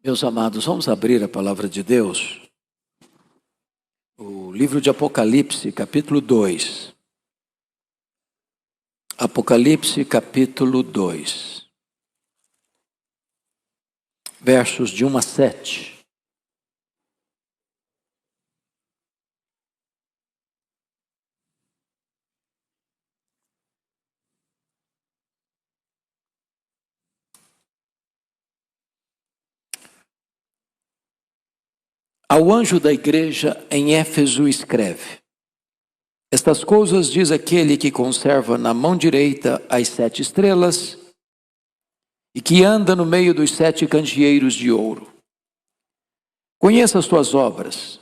Meus amados, vamos abrir a palavra de Deus. O livro de Apocalipse, capítulo 2. Apocalipse, capítulo 2. Versos de 1 a 7. Ao anjo da igreja em Éfeso escreve: Estas coisas diz aquele que conserva na mão direita as 7 estrelas e que anda no meio dos 7 candeeiros de ouro. Conheça as tuas obras,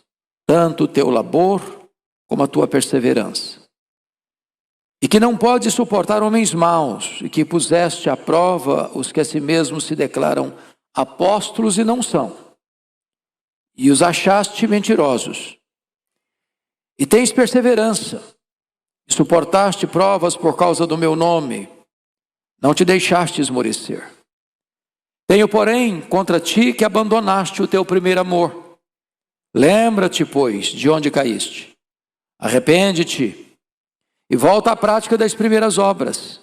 tanto o teu labor como a tua perseverança, e que não pode suportar homens maus, e que puseste à prova os que a si mesmos se declaram apóstolos e não são, e os achaste mentirosos. E tens perseverança, e suportaste provas por causa do meu nome, não te deixaste esmorecer. Tenho, porém, contra ti que abandonaste o teu primeiro amor. Lembra-te, pois, de onde caíste. Arrepende-te e volta à prática das primeiras obras.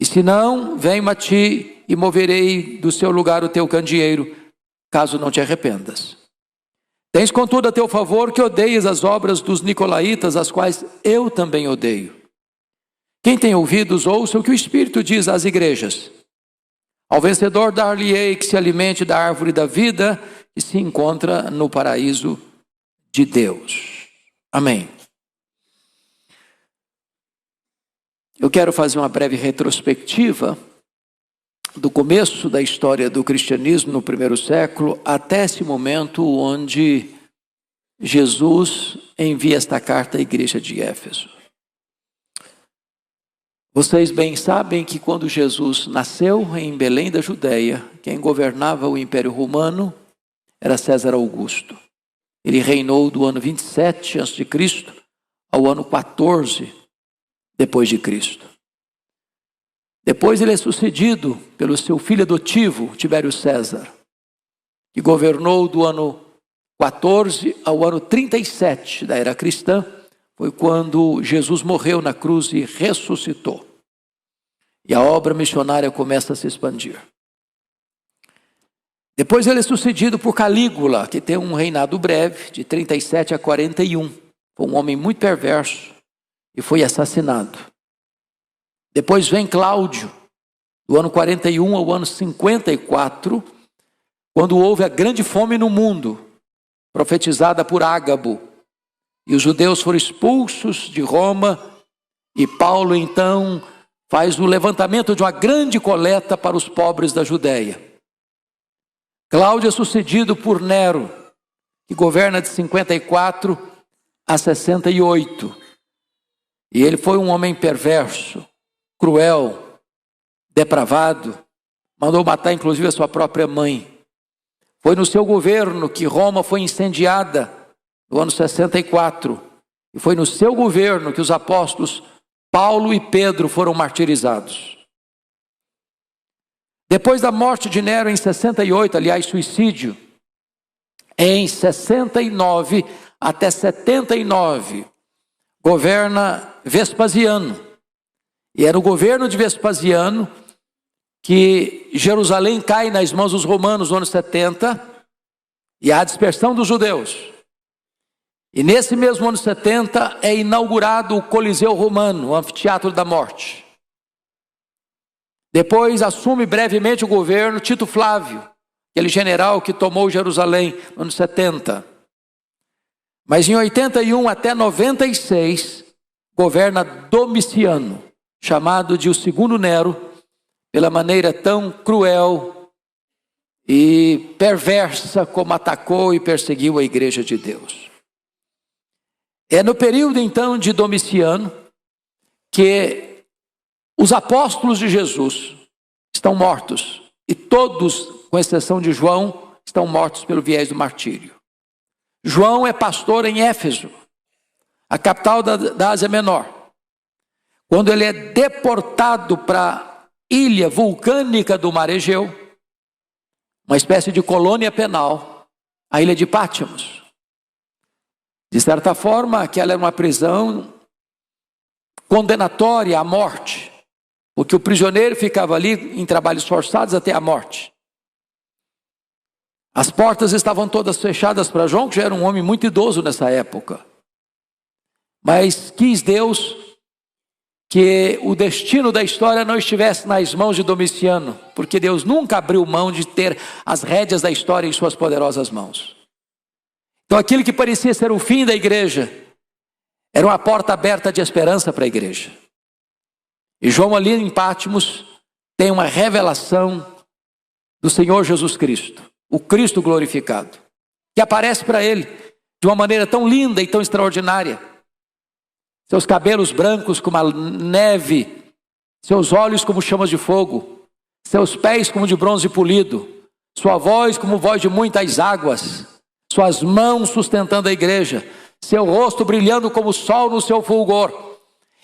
E se não, venho a ti e moverei do seu lugar o teu candeeiro, caso não te arrependas. Tens, contudo, a teu favor que odeias as obras dos nicolaítas, as quais eu também odeio. Quem tem ouvidos, ouça o que o Espírito diz às igrejas. Ao vencedor dar-lhe-ei que se alimente da árvore da vida, que se encontra no paraíso de Deus. Amém. Eu quero fazer uma breve retrospectiva do começo da história do cristianismo no primeiro século até esse momento onde Jesus envia esta carta à igreja de Éfeso. Vocês bem sabem que quando Jesus nasceu em Belém da Judeia, quem governava o Império Romano era César Augusto. Ele reinou do ano 27 a.C. ao ano 14 depois de Cristo. Depois ele é sucedido pelo seu filho adotivo, Tibério César, que governou do ano 14 ao ano 37 da era cristã. Foi quando Jesus morreu na cruz e ressuscitou. E a obra missionária começa a se expandir. Depois ele é sucedido por Calígula, que tem um reinado breve, de 37 a 41. Foi um homem muito perverso e foi assassinado. Depois vem Cláudio, do ano 41 ao ano 54, quando houve a grande fome no mundo, profetizada por Ágabo. E os judeus foram expulsos de Roma, e Paulo então faz o levantamento de uma grande coleta para os pobres da Judéia. Cláudio é sucedido por Nero, que governa de 54 a 68. E ele foi um homem perverso, cruel, depravado, mandou matar inclusive a sua própria mãe. Foi no seu governo que Roma foi incendiada no ano 64, e foi no seu governo que os apóstolos Paulo e Pedro foram martirizados. Depois da morte de Nero em 68, aliás, suicídio, em 69 até 79, governa Vespasiano. E era o governo de Vespasiano que Jerusalém cai nas mãos dos romanos no ano 70 e há a dispersão dos judeus. E nesse mesmo ano 70 é inaugurado o Coliseu Romano, o Anfiteatro da Morte. Depois assume brevemente o governo Tito Flávio, aquele general que tomou Jerusalém no ano 70. Mas em 81 até 96 governa Domiciano, chamado de o segundo Nero, pela maneira tão cruel e perversa como atacou e perseguiu a igreja de Deus. É no período então de Domiciano que os apóstolos de Jesus estão mortos, e todos, com exceção de João, estão mortos pelo viés do martírio. João é pastor em Éfeso, a capital da Ásia Menor. Quando ele é deportado para a ilha vulcânica do Mar Egeu, uma espécie de colônia penal, a ilha de Patmos. De certa forma, aquela era uma prisão condenatória à morte, porque o prisioneiro ficava ali em trabalhos forçados até a morte. As portas estavam todas fechadas para João, que já era um homem muito idoso nessa época. Mas quis Deus que o destino da história não estivesse nas mãos de Domiciano, porque Deus nunca abriu mão de ter as rédeas da história em suas poderosas mãos. Então aquilo que parecia ser o fim da igreja, era uma porta aberta de esperança para a igreja. E João ali em Patmos tem uma revelação do Senhor Jesus Cristo, o Cristo glorificado, que aparece para ele de uma maneira tão linda e tão extraordinária. Seus cabelos brancos como a neve, seus olhos como chamas de fogo, seus pés como de bronze polido, sua voz como voz de muitas águas, suas mãos sustentando a igreja, seu rosto brilhando como o sol no seu fulgor.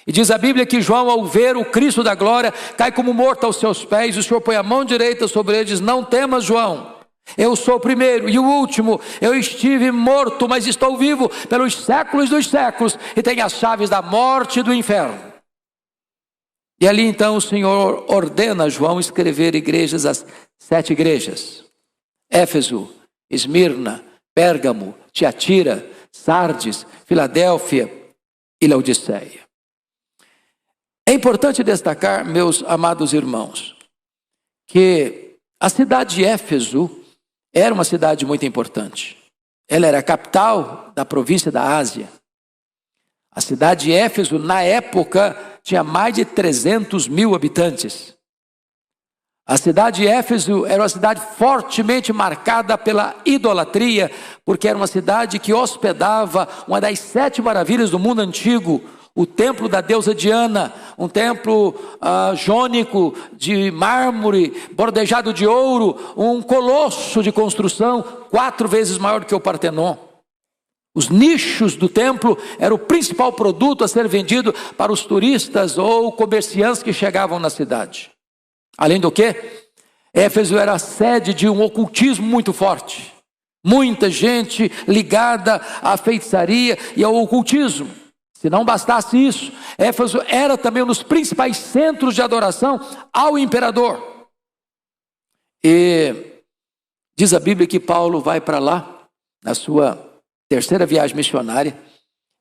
E diz a Bíblia que João, ao ver o Cristo da glória, cai como morto aos seus pés, e o Senhor põe a mão direita sobre ele e diz: não temas, João, eu sou o primeiro e o último, eu estive morto, mas estou vivo pelos séculos dos séculos, e tenho as chaves da morte e do inferno. E ali então o Senhor ordena a João escrever igrejas, as 7 igrejas: Éfeso, Esmirna, Pérgamo, Tiatira, Sardes, Filadélfia e Laodiceia. É importante destacar, meus amados irmãos, que a cidade de Éfeso era uma cidade muito importante. Ela era a capital da província da Ásia. A cidade de Éfeso, na época, tinha mais de 300 mil habitantes. A cidade de Éfeso era uma cidade fortemente marcada pela idolatria, porque era uma cidade que hospedava uma das 7 maravilhas do mundo antigo, o templo da deusa Diana, um templo jônico de mármore, bordejado de ouro, um colosso de construção 4 vezes maior do que o Partenon. Os nichos do templo eram o principal produto a ser vendido para os turistas ou comerciantes que chegavam na cidade. Além do que, Éfeso era a sede de um ocultismo muito forte. Muita gente ligada à feitiçaria e ao ocultismo. Se não bastasse isso, Éfeso era também um dos principais centros de adoração ao imperador. E diz a Bíblia que Paulo vai para lá, na sua 3ª viagem missionária,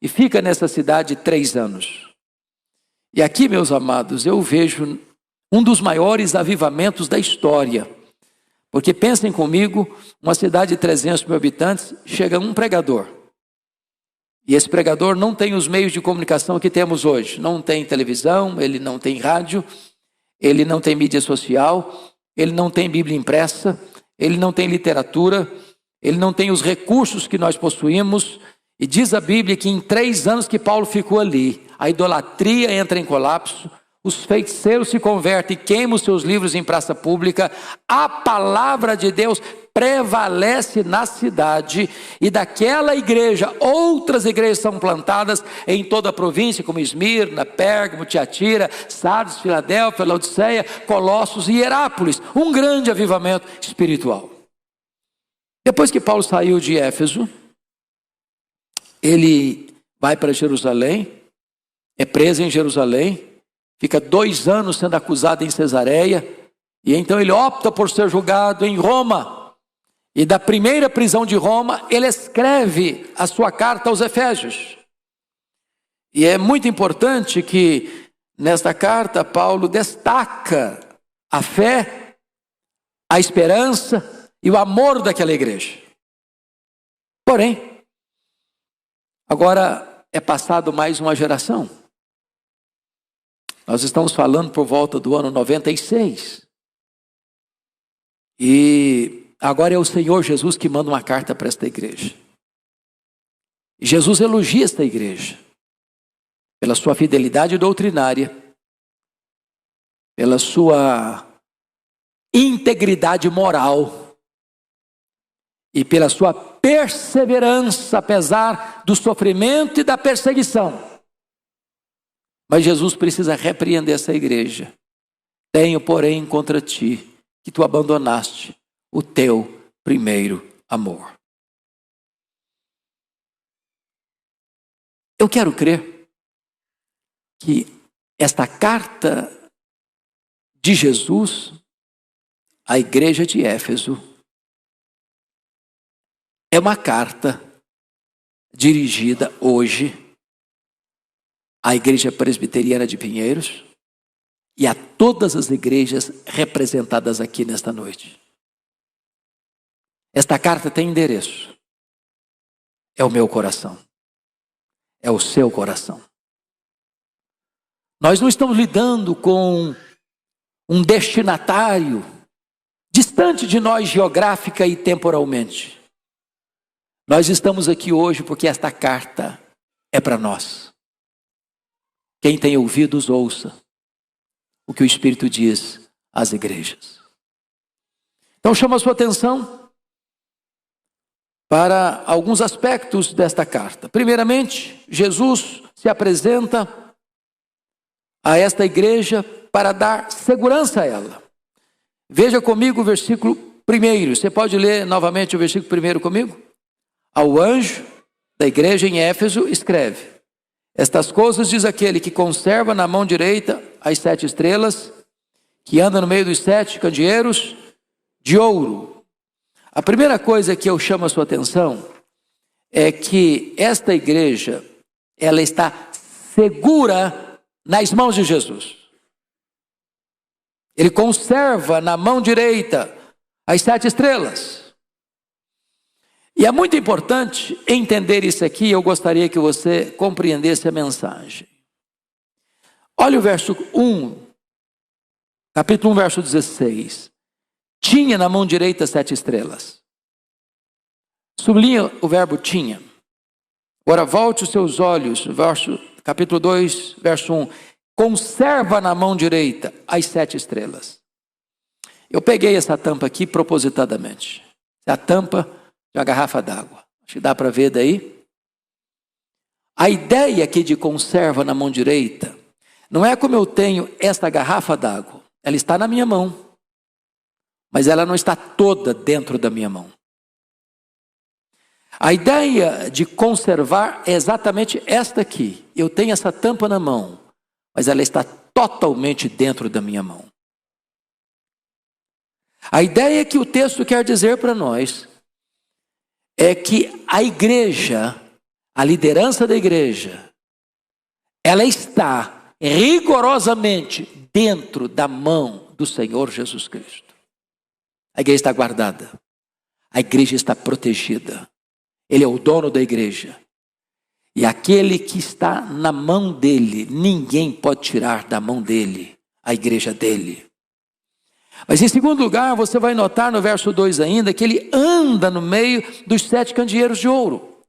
e fica nessa cidade 3 anos. E aqui, meus amados, eu vejo um dos maiores avivamentos da história. Porque pensem comigo, uma cidade de 300 mil habitantes, chega um pregador. E esse pregador não tem os meios de comunicação que temos hoje. Não tem televisão, ele não tem rádio, ele não tem mídia social, ele não tem Bíblia impressa, ele não tem literatura, ele não tem os recursos que nós possuímos. E diz a Bíblia que em 3 anos que Paulo ficou ali, a idolatria entra em colapso, os feiticeiros se convertem e queimam os seus livros em praça pública, a palavra de Deus prevalece na cidade, e daquela igreja, outras igrejas são plantadas em toda a província, como Esmirna, Pérgamo, Tiatira, Sardes, Filadélfia, Laodiceia, Colossos e Hierápolis. Um grande avivamento espiritual. Depois que Paulo saiu de Éfeso, ele vai para Jerusalém, é preso em Jerusalém, fica 2 anos sendo acusado em Cesareia, e então ele opta por ser julgado em Roma. E da primeira prisão de Roma, ele escreve a sua carta aos Efésios. E é muito importante que nesta carta Paulo destaca a fé, a esperança e o amor daquela igreja. Porém, agora é passado mais uma geração. Nós estamos falando por volta do ano 96. E agora é o Senhor Jesus que manda uma carta para esta igreja. E Jesus elogia esta igreja pela sua fidelidade doutrinária, pela sua integridade moral e pela sua perseverança, apesar do sofrimento e da perseguição. Mas Jesus precisa repreender essa igreja. Tenho, porém, contra ti que tu abandonaste o teu primeiro amor. Eu quero crer que esta carta de Jesus à igreja de Éfeso é uma carta dirigida hoje à igreja presbiteriana de Pinheiros e a todas as igrejas representadas aqui nesta noite. Esta carta tem endereço. É o meu coração. É o seu coração. Nós não estamos lidando com um destinatário distante de nós geográfica e temporalmente. Nós estamos aqui hoje porque esta carta é para nós. Quem tem ouvidos, ouça o que o Espírito diz às igrejas. Então chama a sua atenção para alguns aspectos desta carta. Primeiramente, Jesus se apresenta a esta igreja para dar segurança a ela. Veja comigo o versículo 1. Você pode ler novamente o versículo 1 comigo? Ao anjo da igreja em Éfeso escreve: estas coisas diz aquele que conserva na mão direita as 7 estrelas, que anda no meio dos 7 candeeiros de ouro. A primeira coisa que eu chamo a sua atenção é que esta igreja, ela está segura nas mãos de Jesus. Ele conserva na mão direita as 7 estrelas. E é muito importante entender isso aqui. Eu gostaria que você compreendesse a mensagem. Olha o verso 1, capítulo 1, verso 16. Tinha na mão direita 7 estrelas. Sublinha o verbo tinha. Agora volte os seus olhos, capítulo 2, verso 1. Conserva na mão direita as 7 estrelas. Eu peguei essa tampa aqui propositadamente. É a tampa de uma garrafa d'água. Acho que dá para ver daí. A ideia aqui de conserva na mão direita não é como eu tenho esta garrafa d'água. Ela está na minha mão, mas ela não está toda dentro da minha mão. A ideia de conservar é exatamente esta aqui. Eu tenho essa tampa na mão, mas ela está totalmente dentro da minha mão. A ideia que o texto quer dizer para nós é que a igreja, a liderança da igreja, ela está rigorosamente dentro da mão do Senhor Jesus Cristo. A igreja está guardada. A igreja está protegida. Ele é o dono da igreja. E aquele que está na mão dele, ninguém pode tirar da mão dele a igreja dele. Mas em segundo lugar, você vai notar no verso 2 ainda, que ele anda no meio dos 7 candeeiros de ouro.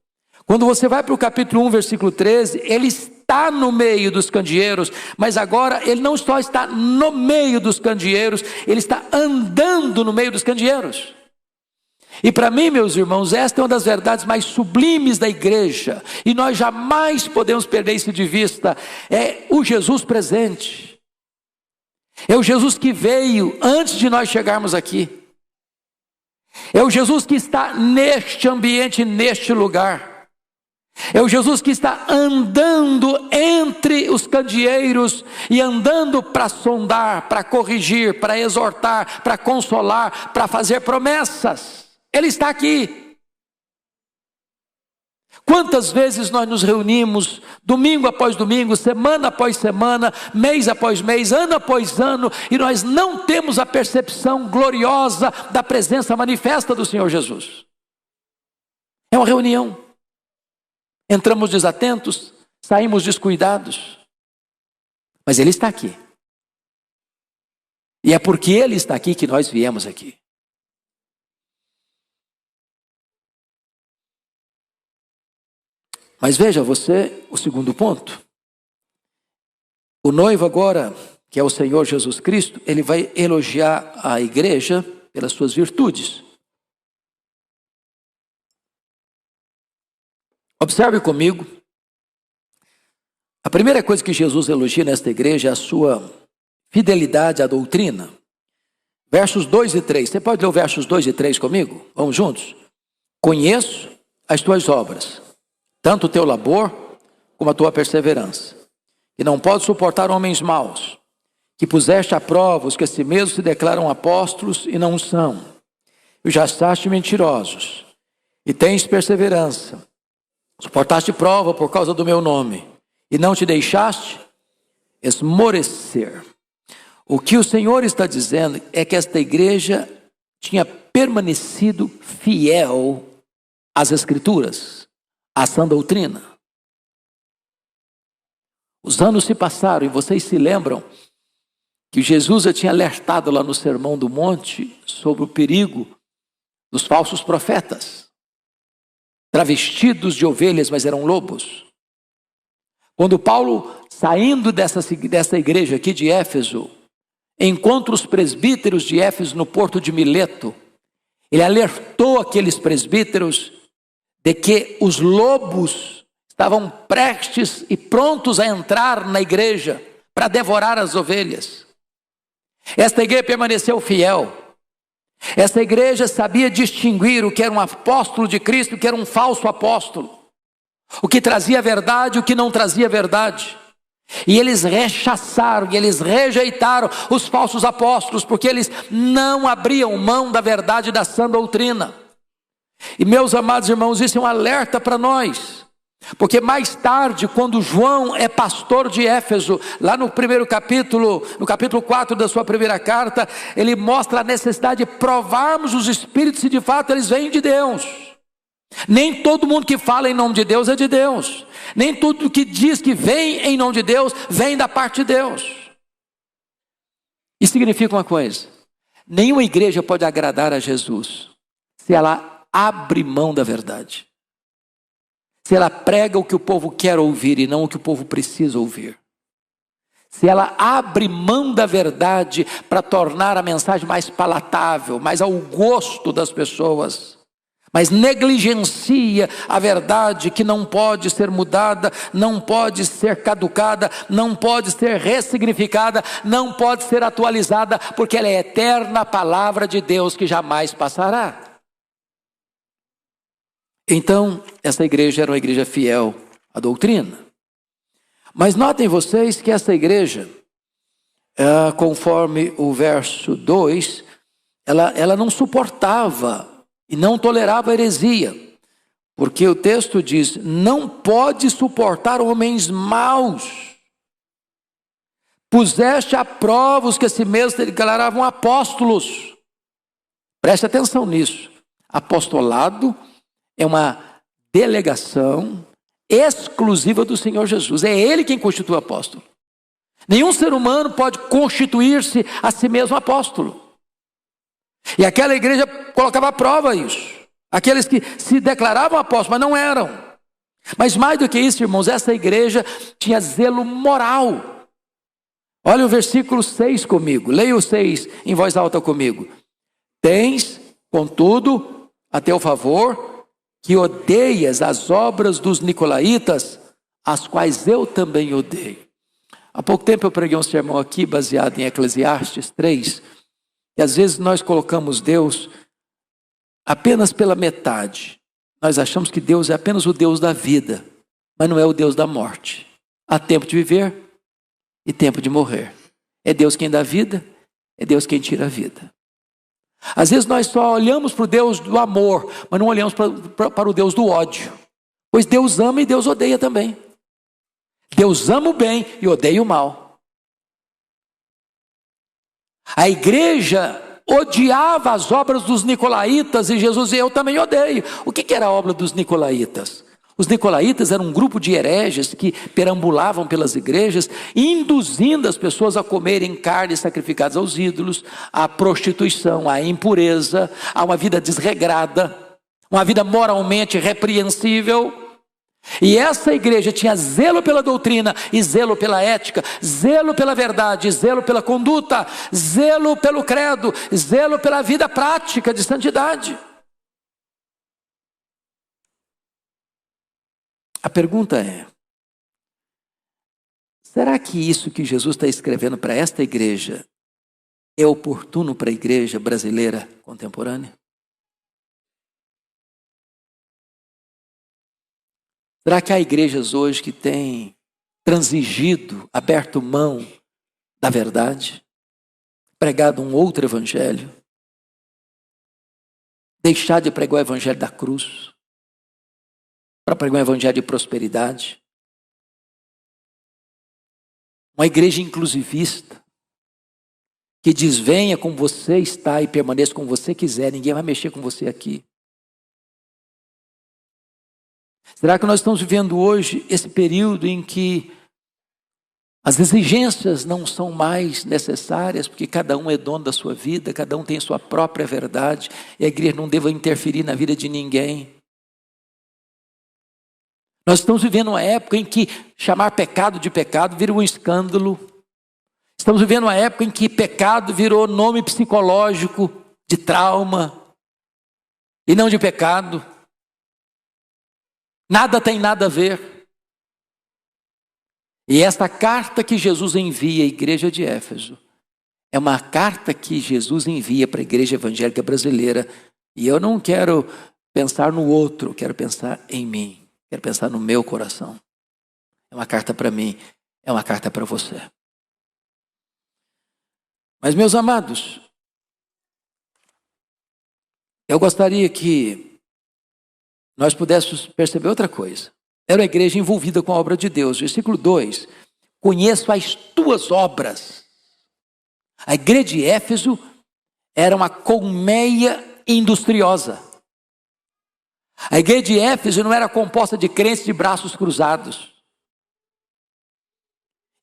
Quando você vai para o capítulo 1, versículo 13, ele está no meio dos candeeiros, mas agora ele não só está no meio dos candeeiros, ele está andando no meio dos candeeiros. E para mim, meus irmãos, esta é uma das verdades mais sublimes da igreja, e nós jamais podemos perder isso de vista. É o Jesus presente, é o Jesus que veio antes de nós chegarmos aqui, é o Jesus que está neste ambiente, neste lugar, é o Jesus que está andando entre os candeeiros e andando para sondar, para corrigir, para exortar, para consolar, para fazer promessas. Ele está aqui. Quantas vezes nós nos reunimos, domingo após domingo, semana após semana, mês após mês, ano após ano, e nós não temos a percepção gloriosa da presença manifesta do Senhor Jesus. É uma reunião. Entramos desatentos, saímos descuidados, mas Ele está aqui. E é porque Ele está aqui que nós viemos aqui. Mas veja você, o segundo ponto. O noivo agora, que é o Senhor Jesus Cristo, ele vai elogiar a igreja pelas suas virtudes. Observe comigo. A primeira coisa que Jesus elogia nesta igreja é a sua fidelidade à doutrina. Versos 2 e 3. Você pode ler o versos 2 e 3 comigo? Vamos juntos? Conheço as tuas obras, tanto o teu labor como a tua perseverança, que não podes suportar homens maus, que puseste à prova os que a si mesmos se declaram apóstolos e não são, e já achaste mentirosos, e tens perseverança, suportaste prova por causa do meu nome, e não te deixaste esmorecer. O que o Senhor está dizendo é que esta igreja tinha permanecido fiel às Escrituras, à sã doutrina. Os anos se passaram e vocês se lembram que Jesus já tinha alertado lá no Sermão do Monte sobre o perigo dos falsos profetas, travestidos de ovelhas, mas eram lobos. Quando Paulo, saindo dessa igreja aqui de Éfeso, encontra os presbíteros de Éfeso no porto de Mileto, ele alertou aqueles presbíteros de que os lobos estavam prestes e prontos a entrar na igreja para devorar as ovelhas. Esta igreja permaneceu fiel. Esta igreja sabia distinguir o que era um apóstolo de Cristo e o que era um falso apóstolo, o que trazia verdade e o que não trazia verdade. E eles rechaçaram, e eles rejeitaram os falsos apóstolos, porque eles não abriam mão da verdade da sã doutrina. E meus amados irmãos, isso é um alerta para nós, porque mais tarde, quando João é pastor de Éfeso, lá no primeiro capítulo, no capítulo 4 da sua primeira carta, ele mostra a necessidade de provarmos os espíritos se de fato eles vêm de Deus. Nem todo mundo que fala em nome de Deus é de Deus. Nem tudo que diz que vem em nome de Deus, vem da parte de Deus. Isso significa uma coisa: nenhuma igreja pode agradar a Jesus se ela abre mão da verdade, se ela prega o que o povo quer ouvir e não o que o povo precisa ouvir, se ela abre mão da verdade para tornar a mensagem mais palatável, mais ao gosto das pessoas, mas negligencia a verdade que não pode ser mudada, não pode ser caducada, não pode ser ressignificada, não pode ser atualizada, porque ela é eterna, a palavra de Deus que jamais passará. Então, essa igreja era uma igreja fiel à doutrina. Mas notem vocês que essa igreja, conforme o verso 2, ela não suportava e não tolerava heresia, porque o texto diz: não pode suportar homens maus, puseste à prova os que a si mesmos declaravam apóstolos. Preste atenção nisso. Apostolado é uma delegação exclusiva do Senhor Jesus, é Ele quem constitui o apóstolo. Nenhum ser humano pode constituir-se a si mesmo apóstolo. E aquela igreja colocava à prova isso. Aqueles que se declaravam apóstolos, mas não eram. Mas mais do que isso, irmãos, essa igreja tinha zelo moral. Olha o versículo 6 comigo. Leia o 6 em voz alta comigo. Tens, contudo, a teu favor, que odeias as obras dos nicolaítas, as quais eu também odeio. Há pouco tempo eu preguei um sermão aqui, baseado em Eclesiastes 3, e às vezes nós colocamos Deus apenas pela metade. Nós achamos que Deus é apenas o Deus da vida, mas não é o Deus da morte. Há tempo de viver e tempo de morrer. É Deus quem dá vida, é Deus quem tira a vida. Às vezes nós só olhamos para o Deus do amor, mas não olhamos para o Deus do ódio. Pois Deus ama e Deus odeia também. Deus ama o bem e odeia o mal. A igreja odiava as obras dos nicolaítas e Jesus dizia: eu também odeio. O que era a obra dos nicolaítas? Os nicolaítas eram um grupo de hereges que perambulavam pelas igrejas, induzindo as pessoas a comerem carnes sacrificadas aos ídolos, à prostituição, à impureza, a uma vida desregrada, uma vida moralmente repreensível. E essa igreja tinha zelo pela doutrina e zelo pela ética, zelo pela verdade, zelo pela conduta, zelo pelo credo, zelo pela vida prática de santidade. A pergunta é: será que isso que Jesus está escrevendo para esta igreja é oportuno para a igreja brasileira contemporânea? Será que há igrejas hoje que têm transigido, aberto mão da verdade, pregado um outro evangelho, deixar de pregar o evangelho da cruz, para pregar um evangelho de prosperidade? Uma igreja inclusivista, que diz: venha como você está e permaneça como você quiser, ninguém vai mexer com você aqui. Será que nós estamos vivendo hoje esse período em que as exigências não são mais necessárias, porque cada um é dono da sua vida, cada um tem a sua própria verdade, e a igreja não deva interferir na vida de ninguém? Nós estamos vivendo uma época em que chamar pecado de pecado vira um escândalo. Estamos vivendo uma época em que pecado virou nome psicológico de trauma e não de pecado. Nada tem nada a ver. E esta carta que Jesus envia à igreja de Éfeso é uma carta que Jesus envia para a igreja evangélica brasileira. E eu não quero pensar no outro, quero pensar em mim. Quero pensar no meu coração. É uma carta para mim, é uma carta para você. Mas, meus amados, eu gostaria que nós pudéssemos perceber outra coisa. Era uma igreja envolvida com a obra de Deus. Versículo 2. Conheço as tuas obras. A igreja de Éfeso era uma colmeia industriosa. A igreja de Éfeso não era composta de crentes de braços cruzados.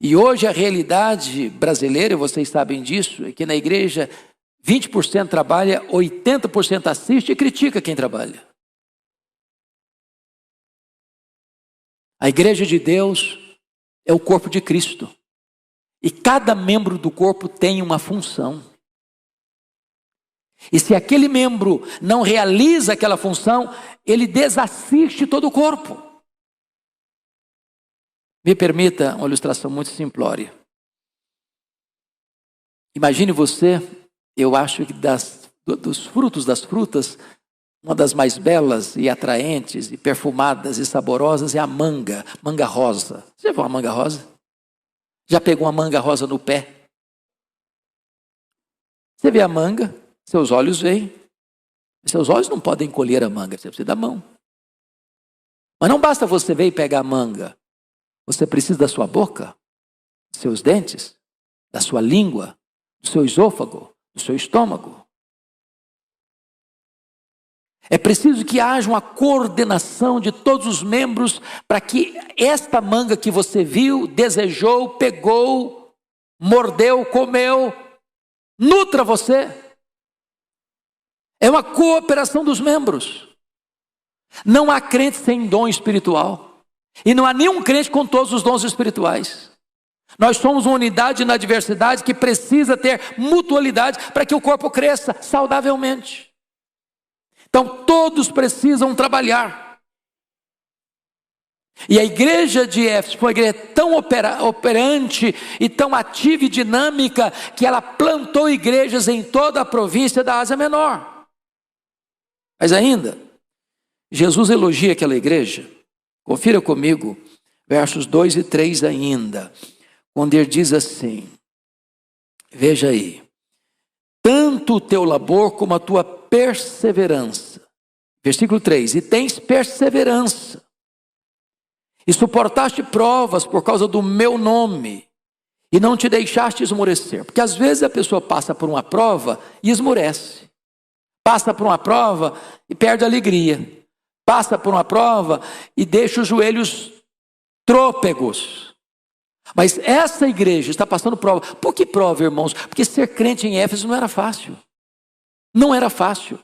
E hoje a realidade brasileira, vocês sabem disso, é que na igreja 20% trabalha, 80% assiste e critica quem trabalha. A igreja de Deus é o corpo de Cristo. E cada membro do corpo tem uma função. E se aquele membro não realiza aquela função, ele desassiste todo o corpo. Me permita uma ilustração muito simplória. Imagine você, eu acho que dos frutos das frutas, uma das mais belas e atraentes e perfumadas e saborosas é a manga rosa. Você já viu uma manga rosa? Já pegou uma manga rosa no pé? Você vê a manga, seus olhos veem. Seus olhos não podem colher a manga, você precisa da mão. Mas não basta você ver e pegar a manga. Você precisa da sua boca, dos seus dentes, da sua língua, do seu esôfago, do seu estômago. É preciso que haja uma coordenação de todos os membros para que esta manga que você viu, desejou, pegou, mordeu, comeu, nutra você. É uma cooperação dos membros. Não há crente sem dom espiritual. E não há nenhum crente com todos os dons espirituais. Nós somos uma unidade na diversidade que precisa ter mutualidade para que o corpo cresça saudavelmente. Então todos precisam trabalhar. E a igreja de Éfeso foi uma igreja tão operante e tão ativa e dinâmica que ela plantou igrejas em toda a província da Ásia Menor. Mas ainda, Jesus elogia aquela igreja. Confira comigo, versos 2 e 3 ainda, quando ele diz assim, veja aí, tanto o teu labor como a tua perseverança, versículo 3, e tens perseverança, e suportaste provas por causa do meu nome, e não te deixaste esmorecer, porque às vezes a pessoa passa por uma prova e esmorece, passa por uma prova e perde a alegria, passa por uma prova e deixa os joelhos trôpegos. Mas essa igreja está passando prova. Por que prova, irmãos? Porque ser crente em Éfeso não era fácil. Não era fácil.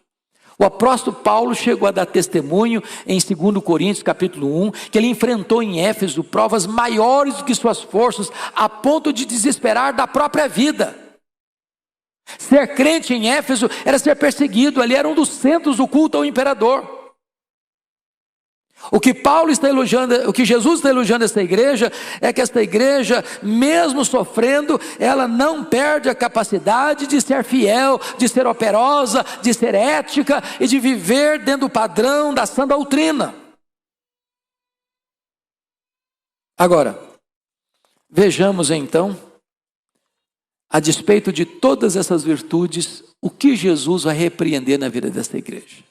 O apóstolo Paulo chegou a dar testemunho em 2 Coríntios capítulo 1, que ele enfrentou em Éfeso provas maiores do que suas forças, a ponto de desesperar da própria vida. Ser crente em Éfeso era ser perseguido, ali era um dos centros do culto ao imperador. O que Paulo está elogiando, o que Jesus está elogiando essa igreja, é que esta igreja, mesmo sofrendo, ela não perde a capacidade de ser fiel, de ser operosa, de ser ética e de viver dentro do padrão da sã doutrina. Agora, vejamos então, a despeito de todas essas virtudes, o que Jesus vai repreender na vida desta igreja.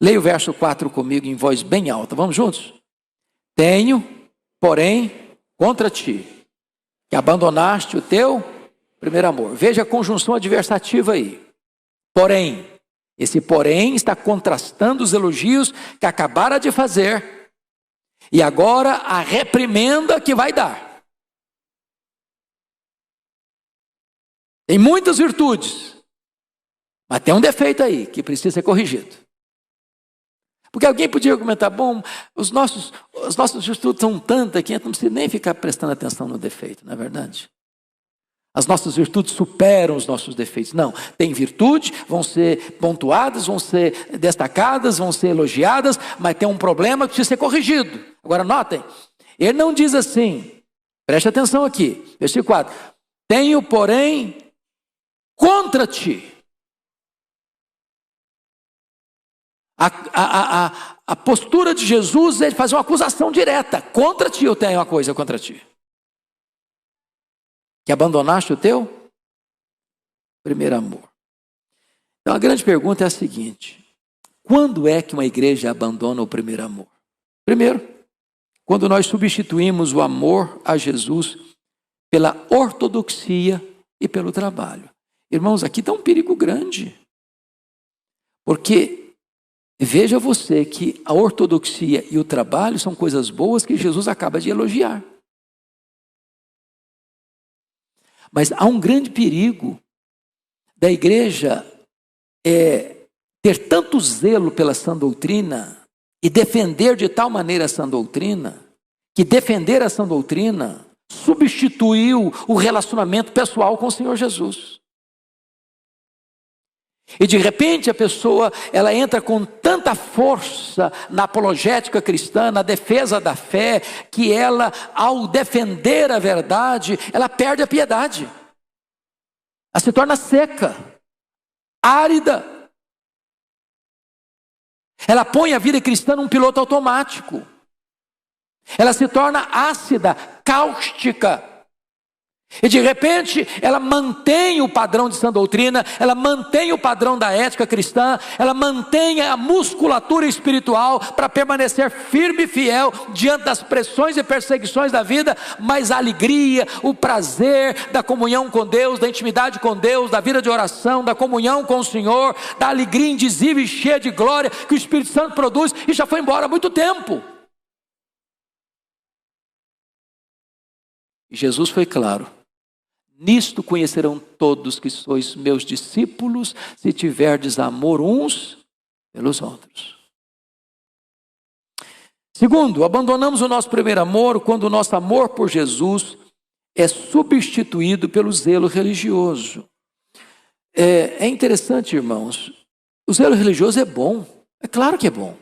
Leia o verso 4 comigo em voz bem alta. Vamos juntos? Tenho, porém, contra ti, que abandonaste o teu primeiro amor. Veja a conjunção adversativa aí. Porém, esse porém está contrastando os elogios que acabara de fazer e agora a reprimenda que vai dar. Tem muitas virtudes, mas tem um defeito aí que precisa ser corrigido. Porque alguém podia argumentar, bom, os nossos virtudes são tantas que a gente não precisa nem ficar prestando atenção no defeito, não é verdade? As nossas virtudes superam os nossos defeitos. Não, tem virtude, vão ser pontuadas, vão ser destacadas, vão ser elogiadas, mas tem um problema que precisa ser corrigido. Agora notem, ele não diz assim, preste atenção aqui, versículo 4. Tenho, porém, contra ti. A postura de Jesus é de fazer uma acusação direta. Contra ti eu tenho uma coisa contra ti. Que abandonaste o teu primeiro amor. Então a grande pergunta é a seguinte: quando é que uma igreja abandona o primeiro amor? Primeiro, quando nós substituímos o amor a Jesus pela ortodoxia e pelo trabalho. Irmãos, aqui está um perigo grande. Porque veja você que a ortodoxia e o trabalho são coisas boas que Jesus acaba de elogiar. Mas há um grande perigo da igreja ter tanto zelo pela sã doutrina e defender de tal maneira a sã doutrina, que defender a sã doutrina substituiu o relacionamento pessoal com o Senhor Jesus. E de repente a pessoa, ela entra com tanta força na apologética cristã, na defesa da fé, que ela, ao defender a verdade, ela perde a piedade. Ela se torna seca, árida. Ela põe a vida cristã num piloto automático. Ela se torna ácida, cáustica. E de repente, ela mantém o padrão de sã doutrina, ela mantém o padrão da ética cristã, ela mantém a musculatura espiritual para permanecer firme e fiel diante das pressões e perseguições da vida, mas a alegria, o prazer da comunhão com Deus, da intimidade com Deus, da vida de oração, da comunhão com o Senhor, da alegria indizível e cheia de glória que o Espírito Santo produz, e já foi embora há muito tempo. E Jesus foi claro: nisto conhecerão todos que sois meus discípulos, se tiverdes amor uns pelos outros. Segundo, abandonamos o nosso primeiro amor quando o nosso amor por Jesus é substituído pelo zelo religioso. É interessante, irmãos, o zelo religioso é bom, é claro que é bom.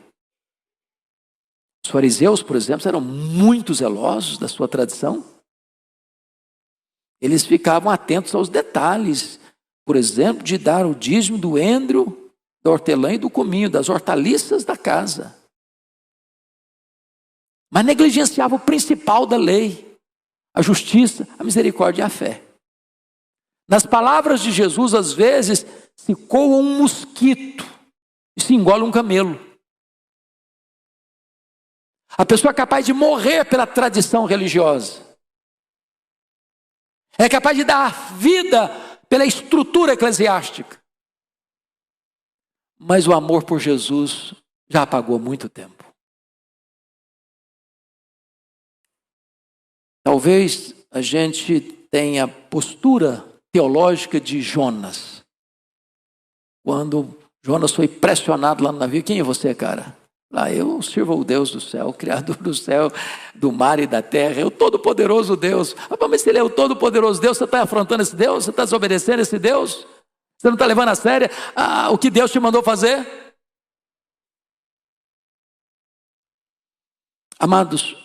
Os fariseus, por exemplo, eram muito zelosos da sua tradição. Eles ficavam atentos aos detalhes, por exemplo, de dar o dízimo do endro, da hortelã e do cominho, das hortaliças da casa. Mas negligenciava o principal da lei, a justiça, a misericórdia e a fé. Nas palavras de Jesus, às vezes, se coa um mosquito e se engole um camelo. A pessoa é capaz de morrer pela tradição religiosa. É capaz de dar vida pela estrutura eclesiástica. Mas o amor por Jesus já apagou há muito tempo. Talvez a gente tenha postura teológica de Jonas. Quando Jonas foi pressionado lá no navio: quem é você, cara? Eu sirvo ao Deus do céu, o Criador do céu, do mar e da terra, é o todo-poderoso Deus. Mas se Ele é o todo-poderoso Deus, você está afrontando esse Deus? Você está desobedecendo esse Deus? Você não está levando a sério o que Deus te mandou fazer? Amados,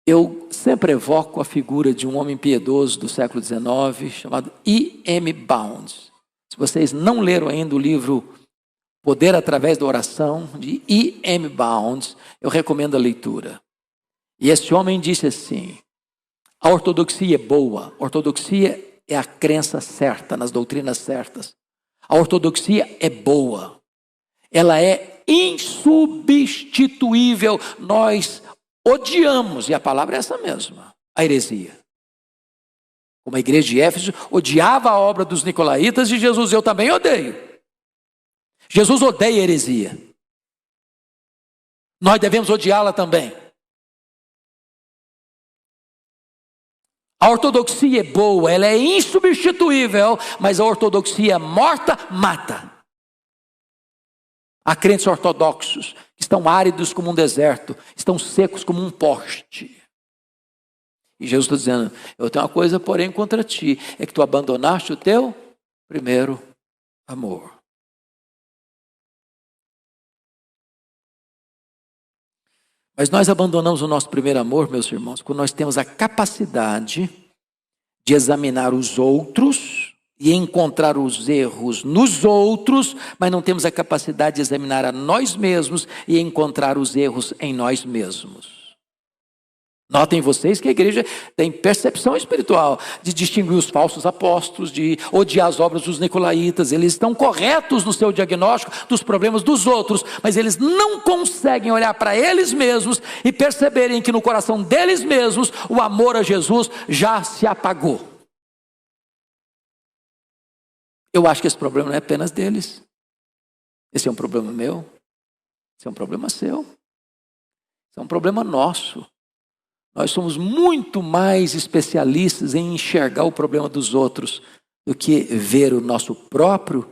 eu sempre evoco a figura de um homem piedoso do século XIX, chamado E.M. Bounds. Se vocês não leram ainda o livro Poder através da Oração, de E.M. Bounds, eu recomendo a leitura. E esse homem disse assim: a ortodoxia é boa, a ortodoxia é a crença certa, nas doutrinas certas. A ortodoxia é boa, ela é insubstituível. Nós odiamos, e a palavra é essa mesma, a heresia. Como a igreja de Éfeso odiava a obra dos nicolaítas de Jesus, eu também odeio. Jesus odeia a heresia. Nós devemos odiá-la também. A ortodoxia é boa, ela é insubstituível, mas a ortodoxia morta mata. Há crentes ortodoxos que estão áridos como um deserto, estão secos como um poste. E Jesus está dizendo: eu tenho uma coisa, porém, contra ti, é que tu abandonaste o teu primeiro amor. Mas nós abandonamos o nosso primeiro amor, meus irmãos, quando nós temos a capacidade de examinar os outros e encontrar os erros nos outros, mas não temos a capacidade de examinar a nós mesmos e encontrar os erros em nós mesmos. Notem vocês que a igreja tem percepção espiritual de distinguir os falsos apóstolos, de odiar as obras dos nicolaítas. Eles estão corretos no seu diagnóstico dos problemas dos outros, mas eles não conseguem olhar para eles mesmos e perceberem que no coração deles mesmos o amor a Jesus já se apagou. Eu acho que esse problema não é apenas deles. Esse é um problema meu. Esse é um problema seu. Esse é um problema nosso. Nós somos muito mais especialistas em enxergar o problema dos outros do que ver o nosso próprio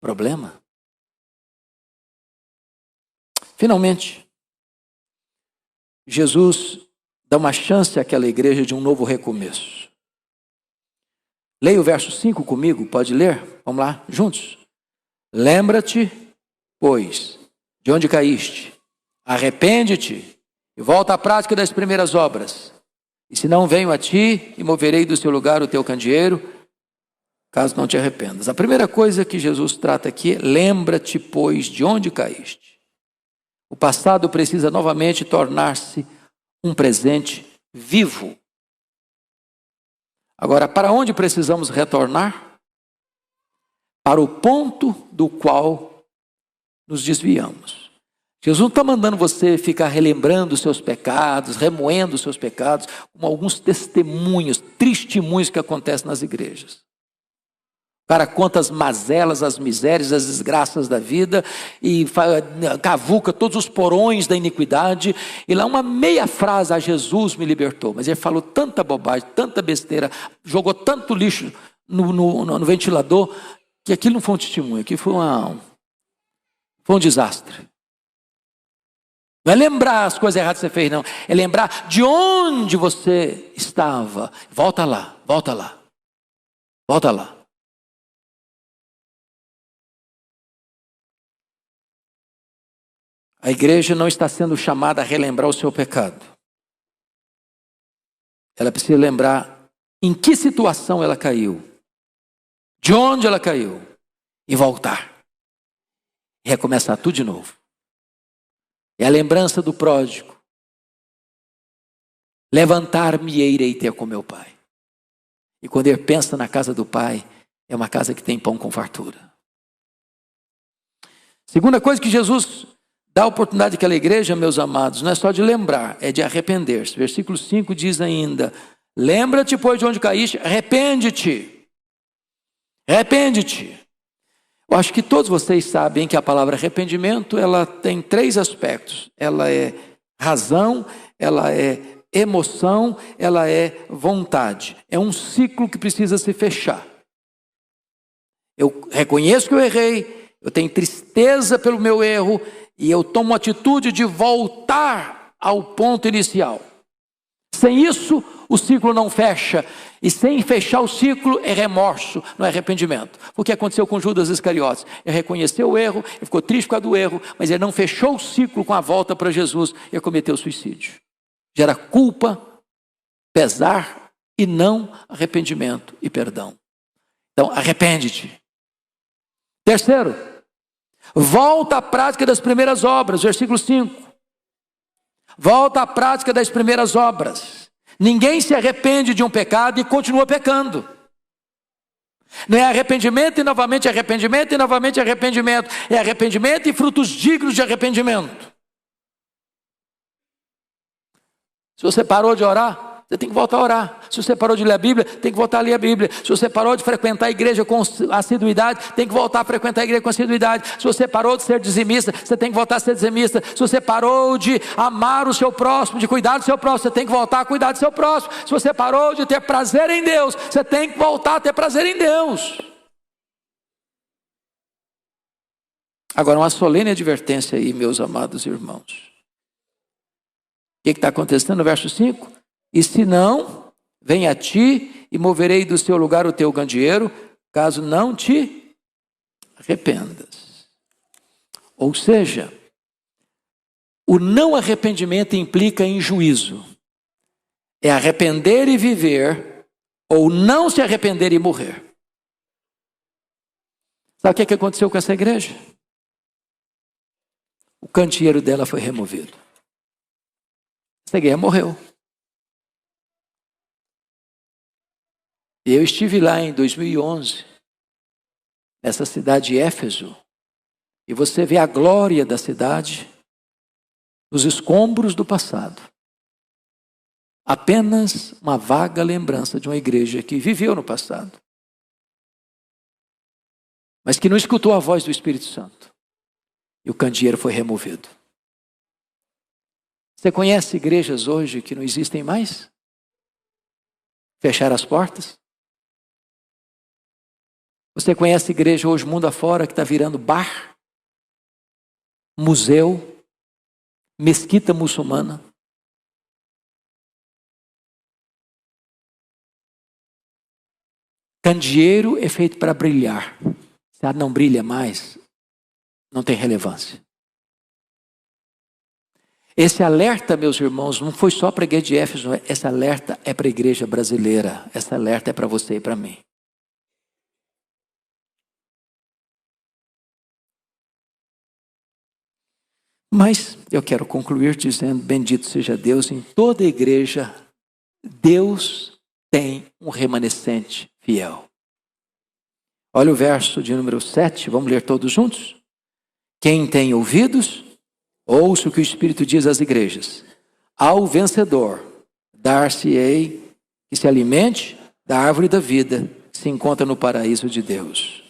problema. Finalmente, Jesus dá uma chance àquela igreja de um novo recomeço. Leia o verso 5 comigo, pode ler? Vamos lá, juntos. Lembra-te, pois, de onde caíste, arrepende-te e volta à prática das primeiras obras. E se não venho a ti, e moverei do seu lugar o teu candeeiro, caso não te arrependas. A primeira coisa que Jesus trata aqui é: lembra-te, pois, de onde caíste. O passado precisa novamente tornar-se um presente vivo. Agora, para onde precisamos retornar? Para o ponto do qual nos desviamos. Jesus não está mandando você ficar relembrando os seus pecados, remoendo os seus pecados, como alguns testemunhos, testemunhos que acontecem nas igrejas. O cara conta as mazelas, as misérias, as desgraças da vida e cavuca todos os porões da iniquidade. E lá uma meia frase: a Jesus me libertou. Mas ele falou tanta bobagem, tanta besteira, jogou tanto lixo no ventilador, que aquilo não foi um testemunho, aquilo foi um desastre. Não é lembrar as coisas erradas que você fez, não. É lembrar de onde você estava. Volta lá, volta lá, volta lá. A igreja não está sendo chamada a relembrar o seu pecado. Ela precisa lembrar em que situação ela caiu, de onde ela caiu, e voltar. E recomeçar tudo de novo. É a lembrança do pródigo. Levantar-me e irei ter com meu pai. E quando ele pensa na casa do pai, é uma casa que tem pão com fartura. Segunda coisa que Jesus dá a oportunidade àquela igreja, meus amados, não é só de lembrar, é de arrepender-se. Versículo 5 diz ainda: lembra-te, pois, de onde caíste, arrepende-te. Arrepende-te. Eu acho que todos vocês sabem que a palavra arrependimento, ela tem 3 aspectos. Ela é razão, ela é emoção, ela é vontade. É um ciclo que precisa se fechar. Eu reconheço que eu errei, eu tenho tristeza pelo meu erro e eu tomo a atitude de voltar ao ponto inicial. Sem isso, o ciclo não fecha. E sem fechar o ciclo é remorso, não é arrependimento. O que aconteceu com Judas Iscariotes? Ele reconheceu o erro, ele ficou triste por causa do erro, mas ele não fechou o ciclo com a volta para Jesus e cometeu suicídio. Gera culpa, pesar e não arrependimento e perdão. Então, arrepende-te. Terceiro, volta à prática das primeiras obras, versículo 5. Volta à prática das primeiras obras. Ninguém se arrepende de um pecado e continua pecando. Não é arrependimento e novamente arrependimento e novamente arrependimento. É arrependimento e frutos dignos de arrependimento. Se você parou de orar, você tem que voltar a orar. Se você parou de ler a Bíblia, tem que voltar a ler a Bíblia. Se você parou de frequentar a igreja com assiduidade, tem que voltar a frequentar a igreja com assiduidade. Se você parou de ser dizimista, você tem que voltar a ser dizimista. Se você parou de amar o seu próximo, de cuidar do seu próximo, você tem que voltar a cuidar do seu próximo. Se você parou de ter prazer em Deus, você tem que voltar a ter prazer em Deus. Agora, uma solene advertência aí, meus amados irmãos. O que está acontecendo no verso 5? E se não, vem a ti e moverei do seu lugar o teu candeeiro, caso não te arrependas. Ou seja, o não arrependimento implica em juízo. É arrepender e viver, ou não se arrepender e morrer. Sabe o que aconteceu com essa igreja? O candeeiro dela foi removido. Essa igreja morreu. Eu estive lá em 2011, nessa cidade de Éfeso, e você vê a glória da cidade nos escombros do passado. Apenas uma vaga lembrança de uma igreja que viveu no passado, mas que não escutou a voz do Espírito Santo. E o candeeiro foi removido. Você conhece igrejas hoje que não existem mais? Fecharam as portas? Você conhece igreja hoje, mundo afora, que está virando bar, museu, mesquita muçulmana? Candeeiro é feito para brilhar. Se ela não brilha mais, não tem relevância. Esse alerta, meus irmãos, não foi só para a igreja de Éfeso, esse alerta é para a igreja brasileira, esse alerta é para você e para mim. Mas eu quero concluir dizendo, bendito seja Deus, em toda a igreja, Deus tem um remanescente fiel. Olha o verso de número 7, vamos ler todos juntos? Quem tem ouvidos, ouça o que o Espírito diz às igrejas. Ao vencedor, dar-se-ei que se alimente da árvore da vida, que se encontra no paraíso de Deus.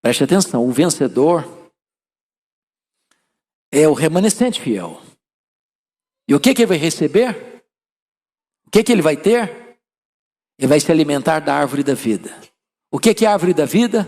Preste atenção, o vencedor é o remanescente fiel. E o que ele vai receber? O que ele vai ter? Ele vai se alimentar da árvore da vida. O que é a árvore da vida?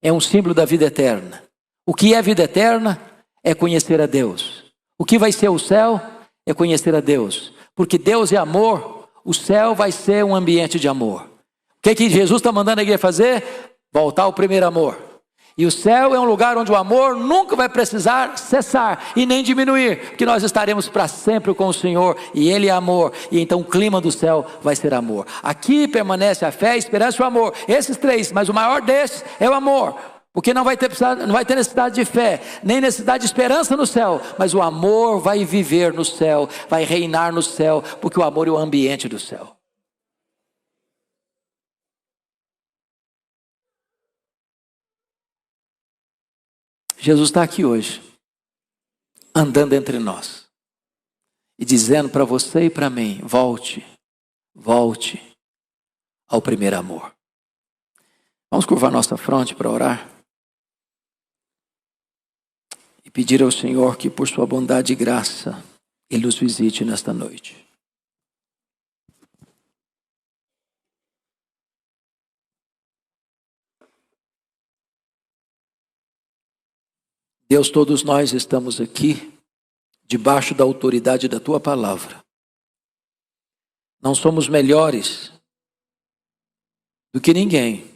É um símbolo da vida eterna. O que é a vida eterna? É conhecer a Deus. O que vai ser o céu? É conhecer a Deus. Porque Deus é amor, o céu vai ser um ambiente de amor. O que Jesus está mandando a igreja fazer? Voltar ao primeiro amor. E o céu é um lugar onde o amor nunca vai precisar cessar e nem diminuir, porque nós estaremos para sempre com o Senhor e Ele é amor, e então o clima do céu vai ser amor. Aqui permanece a fé, a esperança e o amor, esses três, mas o maior desses é o amor, porque não vai ter necessidade de fé, nem necessidade de esperança no céu, mas o amor vai viver no céu, vai reinar no céu, porque o amor é o ambiente do céu. Jesus está aqui hoje, andando entre nós, e dizendo para você e para mim, volte ao primeiro amor. Vamos curvar nossa fronte para orar? E pedir ao Senhor que por sua bondade e graça, Ele nos visite nesta noite. Deus, todos nós estamos aqui, debaixo da autoridade da Tua palavra. Não somos melhores do que ninguém.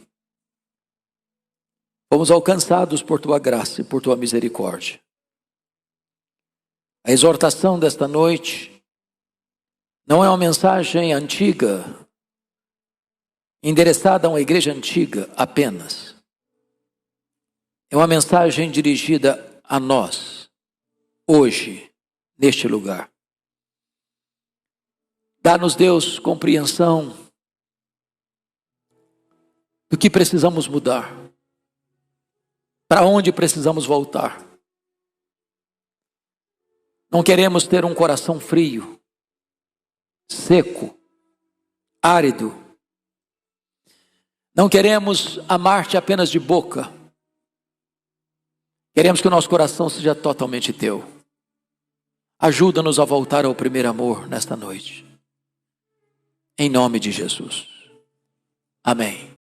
Fomos alcançados por tua graça e por tua misericórdia. A exortação desta noite não é uma mensagem antiga, endereçada a uma igreja antiga apenas. É uma mensagem dirigida a nós, hoje, neste lugar. Dá-nos, Deus, compreensão do que precisamos mudar, para onde precisamos voltar. Não queremos ter um coração frio, seco, árido. Não queremos amar-te apenas de boca. Queremos que o nosso coração seja totalmente teu. Ajuda-nos a voltar ao primeiro amor nesta noite. Em nome de Jesus. Amém.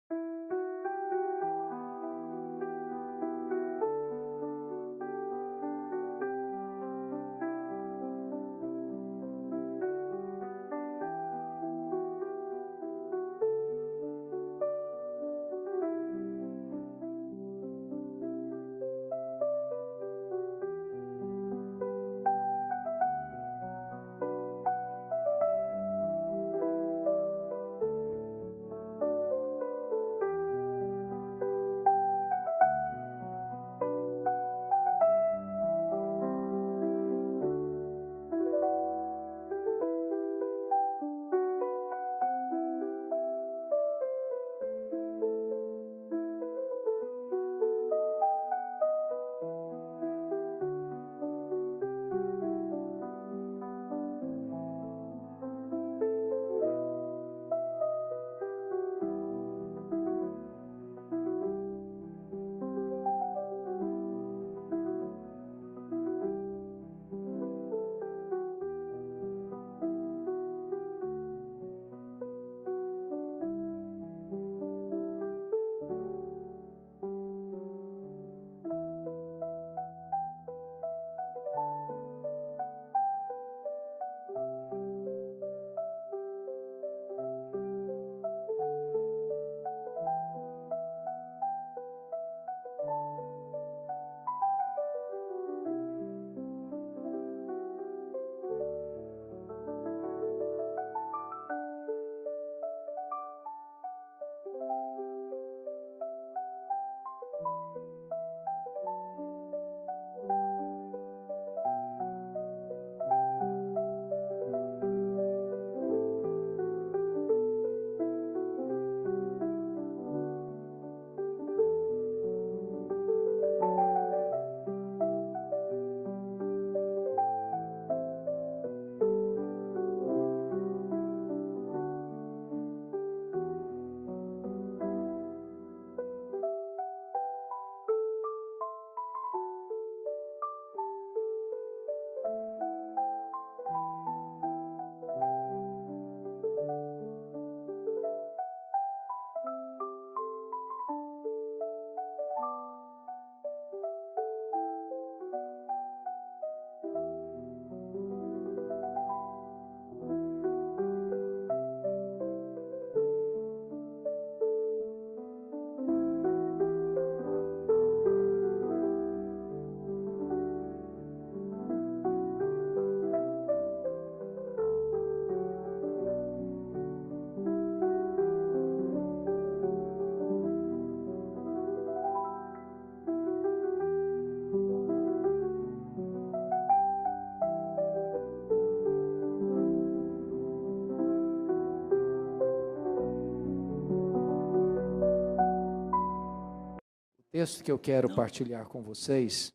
O texto que eu quero partilhar com vocês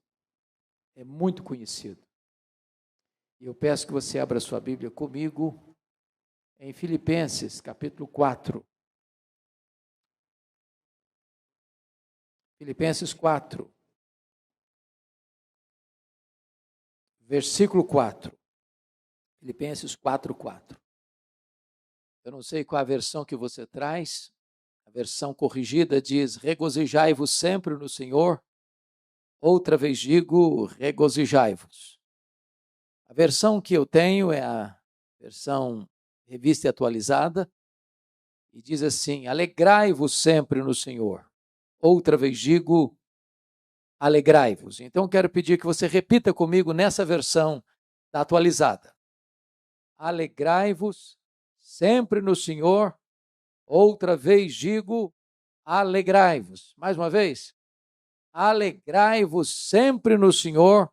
é muito conhecido. E eu peço que você abra sua Bíblia comigo em Filipenses, capítulo 4. Filipenses 4, versículo 4. Filipenses 4, 4. Eu não sei qual a versão que você traz. A versão corrigida diz: regozijai-vos sempre no Senhor. Outra vez digo: regozijai-vos. A versão que eu tenho é a versão Revista Atualizada, e diz assim: alegrai-vos sempre no Senhor. Outra vez digo, alegrai-vos. Então eu quero pedir que você repita comigo nessa versão da Atualizada. Alegrai-vos sempre no Senhor. Outra vez digo, alegrai-vos. Mais uma vez. Alegrai-vos sempre no Senhor.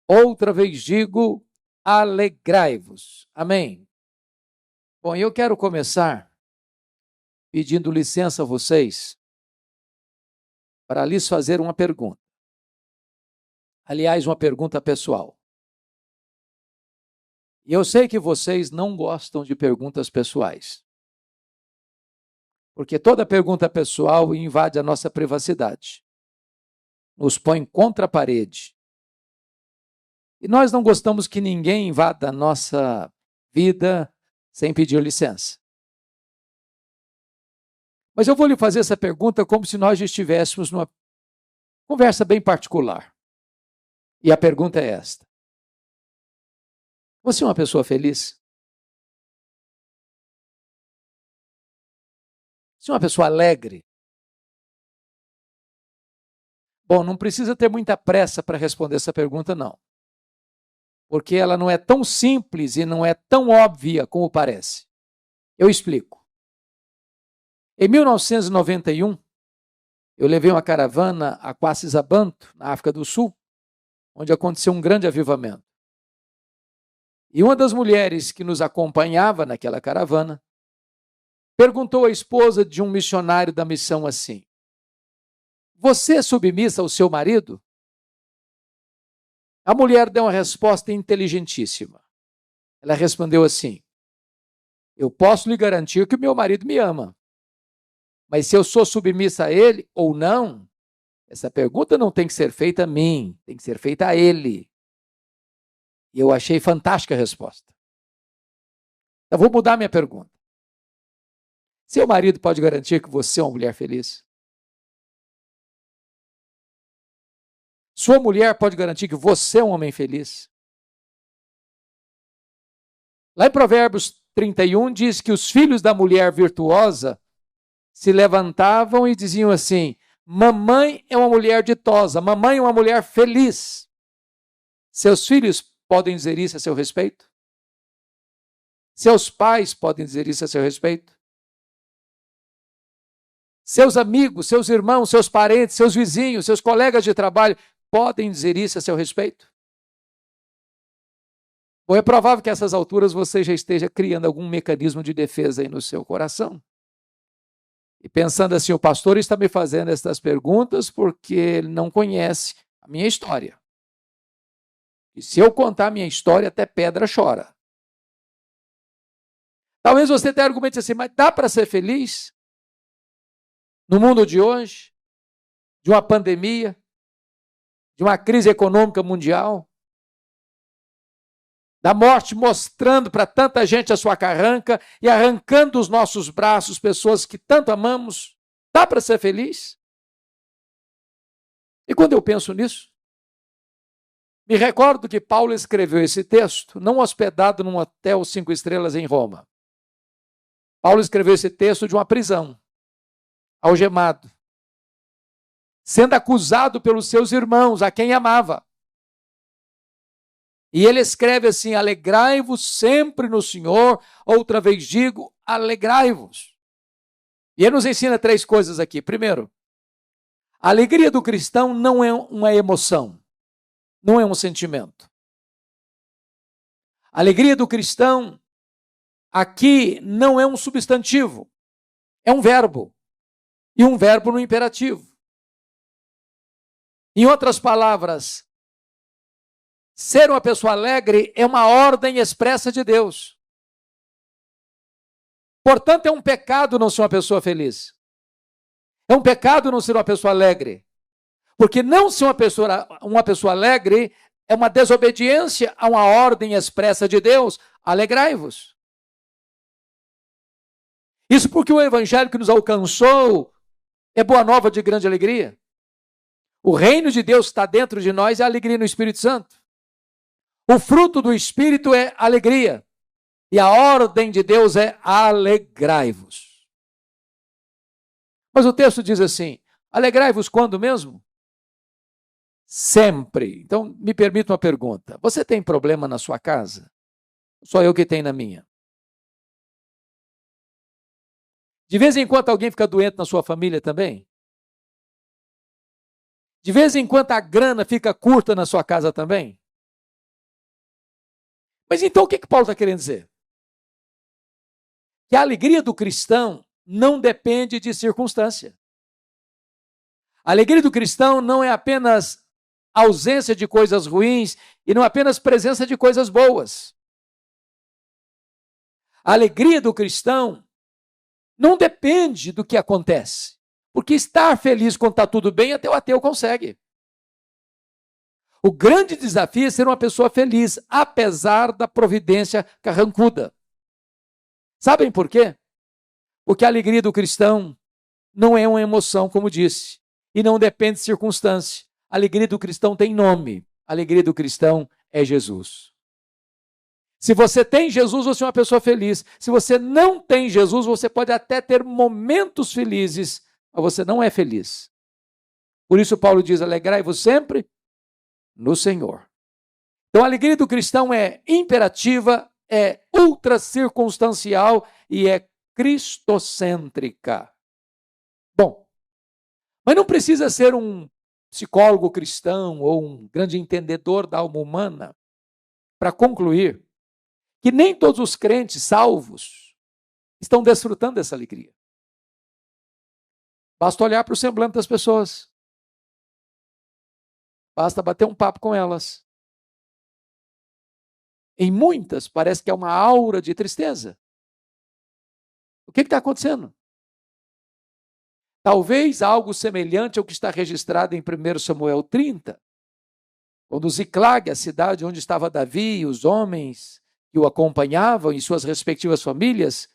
Outra vez digo, alegrai-vos. Amém. Bom, eu quero começar pedindo licença a vocês para lhes fazer uma pergunta. Aliás, uma pergunta pessoal. E eu sei que vocês não gostam de perguntas pessoais, porque toda pergunta pessoal invade a nossa privacidade, nos põe contra a parede. E nós não gostamos que ninguém invada a nossa vida sem pedir licença. Mas eu vou lhe fazer essa pergunta como se nós estivéssemos numa conversa bem particular. E a pergunta é esta: você é uma pessoa feliz? Você é uma pessoa alegre? Bom, não precisa ter muita pressa para responder essa pergunta, não. Porque ela não é tão simples e não é tão óbvia como parece. Eu explico. Em 1991, eu levei uma caravana a Quacisabanto, na África do Sul, onde aconteceu um grande avivamento. E uma das mulheres que nos acompanhava naquela caravana perguntou à esposa de um missionário da missão assim: você é submissa ao seu marido? A mulher deu uma resposta inteligentíssima. Ela respondeu assim: eu posso lhe garantir que o meu marido me ama. Mas se eu sou submissa a ele ou não, essa pergunta não tem que ser feita a mim, tem que ser feita a ele. E eu achei fantástica a resposta. Eu vou mudar minha pergunta. Seu marido pode garantir que você é uma mulher feliz? Sua mulher pode garantir que você é um homem feliz? Lá em Provérbios 31 diz que os filhos da mulher virtuosa se levantavam e diziam assim: mamãe é uma mulher ditosa, mamãe é uma mulher feliz. Seus filhos podem dizer isso a seu respeito? Seus pais podem dizer isso a seu respeito? Seus amigos, seus irmãos, seus parentes, seus vizinhos, seus colegas de trabalho podem dizer isso a seu respeito? Ou é provável que a essas alturas você já esteja criando algum mecanismo de defesa aí no seu coração? E pensando assim: o pastor está me fazendo estas perguntas porque ele não conhece a minha história. E se eu contar a minha história, até pedra chora. Talvez você tenha argumentos assim: mas dá para ser feliz no mundo de hoje, de uma pandemia, de uma crise econômica mundial, da morte mostrando para tanta gente a sua carranca e arrancando dos nossos braços pessoas que tanto amamos? Dá para ser feliz? E quando eu penso nisso, me recordo que Paulo escreveu esse texto não hospedado num hotel 5 estrelas em Roma. Paulo escreveu esse texto de uma prisão, algemado, sendo acusado pelos seus irmãos, a quem amava. E ele escreve assim: alegrai-vos sempre no Senhor. Outra vez digo, alegrai-vos. E ele nos ensina 3 coisas aqui. Primeiro, a alegria do cristão não é uma emoção, não é um sentimento. A alegria do cristão aqui não é um substantivo, é um verbo. E um verbo no imperativo. Em outras palavras, ser uma pessoa alegre é uma ordem expressa de Deus. Portanto, é um pecado não ser uma pessoa feliz. É um pecado não ser uma pessoa alegre. Porque não ser uma pessoa alegre é uma desobediência a uma ordem expressa de Deus: alegrai-vos. Isso porque o evangelho que nos alcançou é boa nova de grande alegria. O reino de Deus que está dentro de nós é a alegria no Espírito Santo. O fruto do Espírito é alegria. E a ordem de Deus é alegrai-vos. Mas o texto diz assim, alegrai-vos quando mesmo? Sempre. Então, me permita uma pergunta. Você tem problema na sua casa? Só eu que tenho na minha. De vez em quando alguém fica doente na sua família também? De vez em quando a grana fica curta na sua casa também? Mas então o que Paulo está querendo dizer? Que a alegria do cristão não depende de circunstância. A alegria do cristão não é apenas ausência de coisas ruins e não apenas presença de coisas boas. A alegria do cristão não depende do que acontece. Porque estar feliz quando está tudo bem, até o ateu consegue. O grande desafio é ser uma pessoa feliz, apesar da providência carrancuda. Sabem por quê? Porque a alegria do cristão não é uma emoção, como disse, e não depende de circunstância. A alegria do cristão tem nome. A alegria do cristão é Jesus. Se você tem Jesus, você é uma pessoa feliz. Se você não tem Jesus, você pode até ter momentos felizes, mas você não é feliz. Por isso Paulo diz, alegrai-vos sempre no Senhor. Então a alegria do cristão é imperativa, é ultra circunstancial e é cristocêntrica. Bom, mas não precisa ser um psicólogo cristão ou um grande entendedor da alma humana para concluir que nem todos os crentes salvos estão desfrutando dessa alegria. Basta olhar para o semblante das pessoas. Basta bater um papo com elas. Em muitas, parece que é uma aura de tristeza. O que está acontecendo? Talvez algo semelhante ao que está registrado em 1 Samuel 30, quando Ziclag, a cidade onde estava Davi e os homens que o acompanhavam e suas respectivas famílias,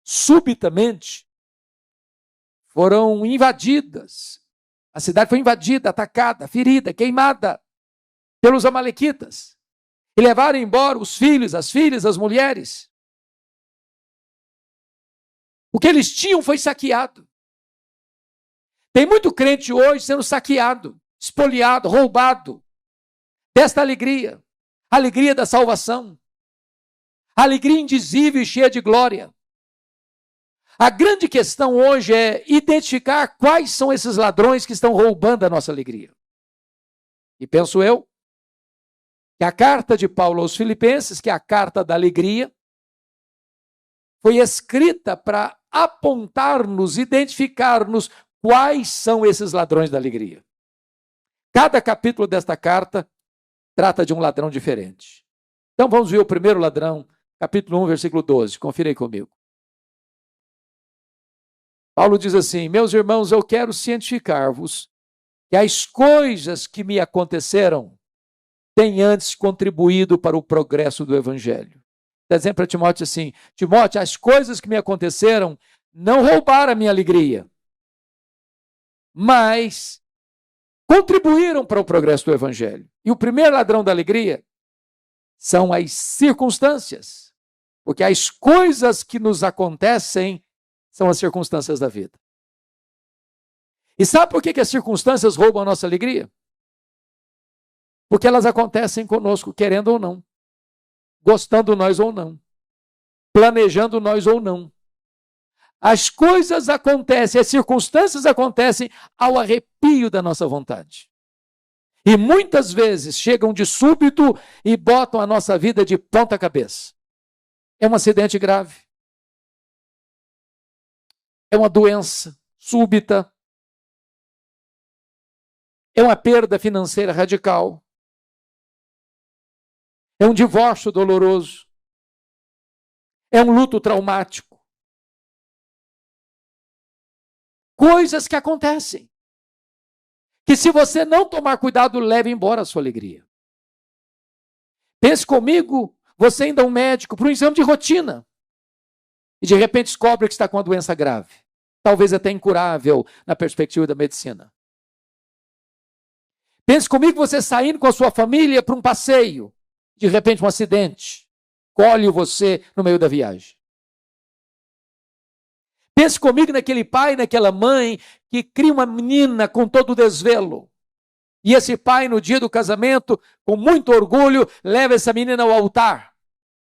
subitamente foram invadidas. A cidade foi invadida, atacada, ferida, queimada pelos amalequitas. E levaram embora os filhos, as filhas, as mulheres. O que eles tinham foi saqueado. Tem muito crente hoje sendo saqueado, espoliado, roubado desta alegria. A alegria da salvação. A alegria indizível e cheia de glória. A grande questão hoje é identificar quais são esses ladrões que estão roubando a nossa alegria. E penso eu que a carta de Paulo aos Filipenses, que é a carta da alegria, foi escrita para apontar-nos, identificar-nos quais são esses ladrões da alegria. Cada capítulo desta carta trata de um ladrão diferente. Então vamos ver o primeiro ladrão, capítulo 1, versículo 12. Confira aí comigo. Paulo diz assim, meus irmãos, eu quero cientificar-vos que as coisas que me aconteceram têm antes contribuído para o progresso do Evangelho. Está dizendo para Timóteo assim, Timóteo, as coisas que me aconteceram não roubaram a minha alegria, mas contribuíram para o progresso do Evangelho. E o primeiro ladrão da alegria são as circunstâncias, porque as coisas que nos acontecem são as circunstâncias da vida. E sabe por que as circunstâncias roubam a nossa alegria? Porque elas acontecem conosco, querendo ou não, gostando nós ou não, planejando nós ou não. As coisas acontecem, as circunstâncias acontecem ao arrepio da nossa vontade. E muitas vezes chegam de súbito e botam a nossa vida de ponta cabeça. É um acidente grave. É uma doença súbita. É uma perda financeira radical. É um divórcio doloroso. É um luto traumático. Coisas que acontecem. Que se você não tomar cuidado, leva embora a sua alegria. Pense comigo, você ainda é um médico para um exame de rotina. E de repente descobre que está com uma doença grave. Talvez até incurável na perspectiva da medicina. Pense comigo, você saindo com a sua família para um passeio. De repente um acidente. recolhe você no meio da viagem. Pense comigo naquele pai, naquela mãe que cria uma menina com todo o desvelo. E esse pai, no dia do casamento, com muito orgulho, leva essa menina ao altar,